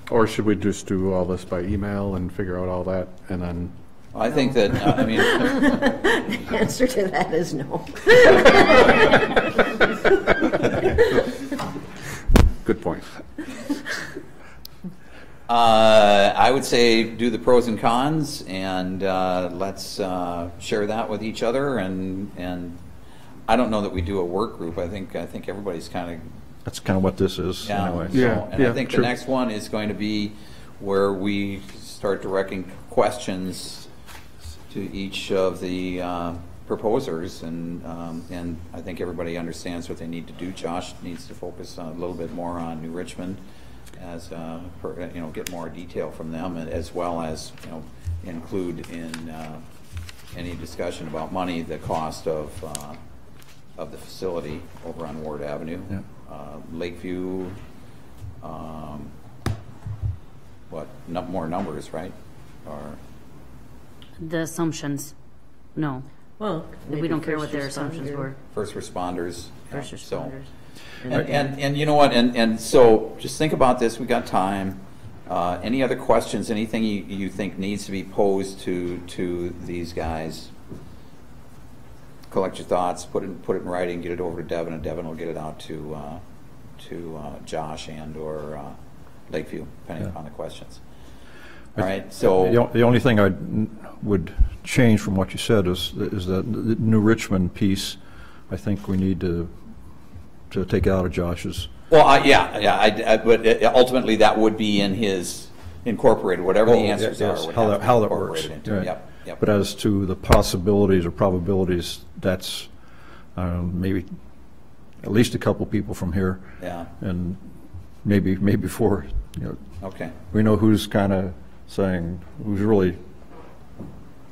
Or should we just do all this by email and figure out all that and then? I think that, The answer to that is no. Good point. I would say do the pros and cons, and let's share that with each other. And I don't know that we do a work group. I think everybody's kind of. That's kind of what this is anyway. And I think the next one is going to be where we start directing questions to each of the proposers, and I think everybody understands what they need to do. Josh needs to focus a little bit more on New Richmond, as get more detail from them, as well as include in any discussion about money the cost of the facility over on Ward Avenue. Yeah. Lakeview, more numbers, right? Or The assumptions, no. Well, We don't care what their assumptions were. first responders. First So, responders. and you know what? And so just think about this. We got time. Any other questions? Anything you think needs to be posed to these guys? Collect your thoughts, put it in writing, get it over to Devin, and Devin will get it out to Josh and or Lakeview, depending upon the questions. All right. So the only thing I would change from what you said is that the New Richmond piece. I think we need to take out of Josh's. Well, but ultimately that would be in his incorporated, whatever the answers are. Would have to be how that works. incorporated into it. Right. Yep. But as to the possibilities or probabilities, that's maybe at least a couple people from here. Yeah. And maybe 4. Okay. We know who's kind of saying, who's really,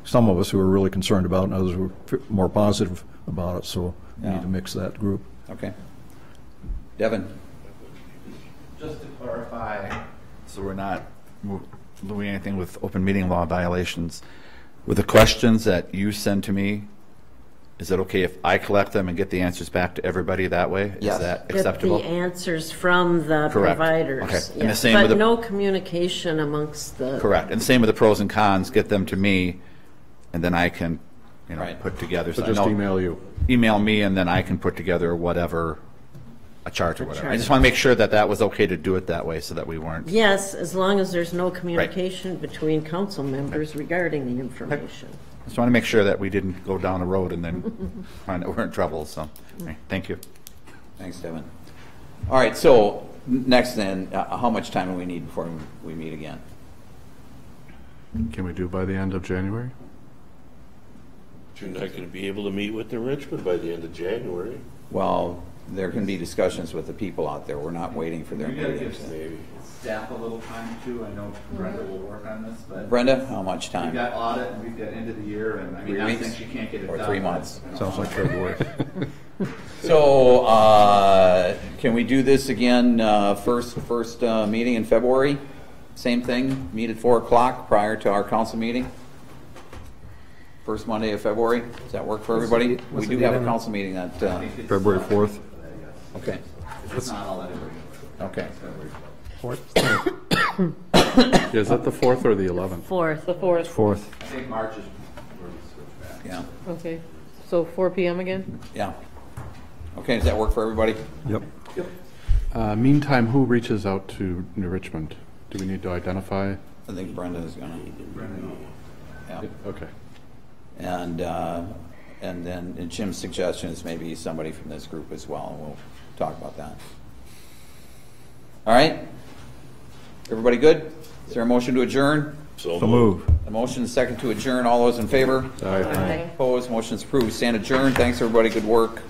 some of us who are really concerned about it, and others who are more positive about it. So we need to mix that group. Okay. Devin. Just to clarify, so we're not doing anything with open meeting law violations, with the questions that you send to me, is it okay if I collect them and get the answers back to everybody that way? Yes. Is that acceptable? Get the answers from the Correct. providers. Okay. Yes. And the same but with the, no communication amongst the. Correct. And same with the pros and cons, get them to me, and then I can, put together. So I just know- email you. Email me, and then I can put together whatever, a chart or whatever. I just want to make sure that was okay to do it that way, so that we weren't. Yes, as long as there's no communication between council members regarding the information. Just want to make sure that we didn't go down the road and then find that we're in trouble, so, thank you. Thanks, Devin. All right, so next then, how much time do we need before we meet again? Can we do by the end of January? You're not going to be able to meet with New Richmond by the end of January. Well, there can be discussions with the people out there. We're not waiting for their You gotta meetings. give staff a little time too. I know Brenda will work on this, but. Brenda, how much time? We've got audit and we've got end of the year, and I mean, 3 not weeks? saying she can't get it Or done. 3 months? Sounds like February. So, can we do this again, first meeting in February? Same thing, meet at 4 o'clock prior to our council meeting? First Monday of February? Does that work for everybody? We do have a council meeting that, February 4th. okay. It's not all that Okay. Is that the 4th or the 11th? 4th. The 4th. 4th. I think March is where we switch back. Yeah, Okay, so 4 PM again? yeah. Okay, does that work for everybody? Yep. Meantime, who reaches out to New Richmond? Do we need to identify? I think Brenda is gonna. Yeah. Okay. And then Jim's suggestion is maybe somebody from this group as well, and we'll talk about that. All right? Everybody good? Is there a motion to adjourn? So move. A motion and a second to adjourn. All those in favor? Aye. Opposed? Motion's approved. Stand adjourned. Thanks, everybody. Good work.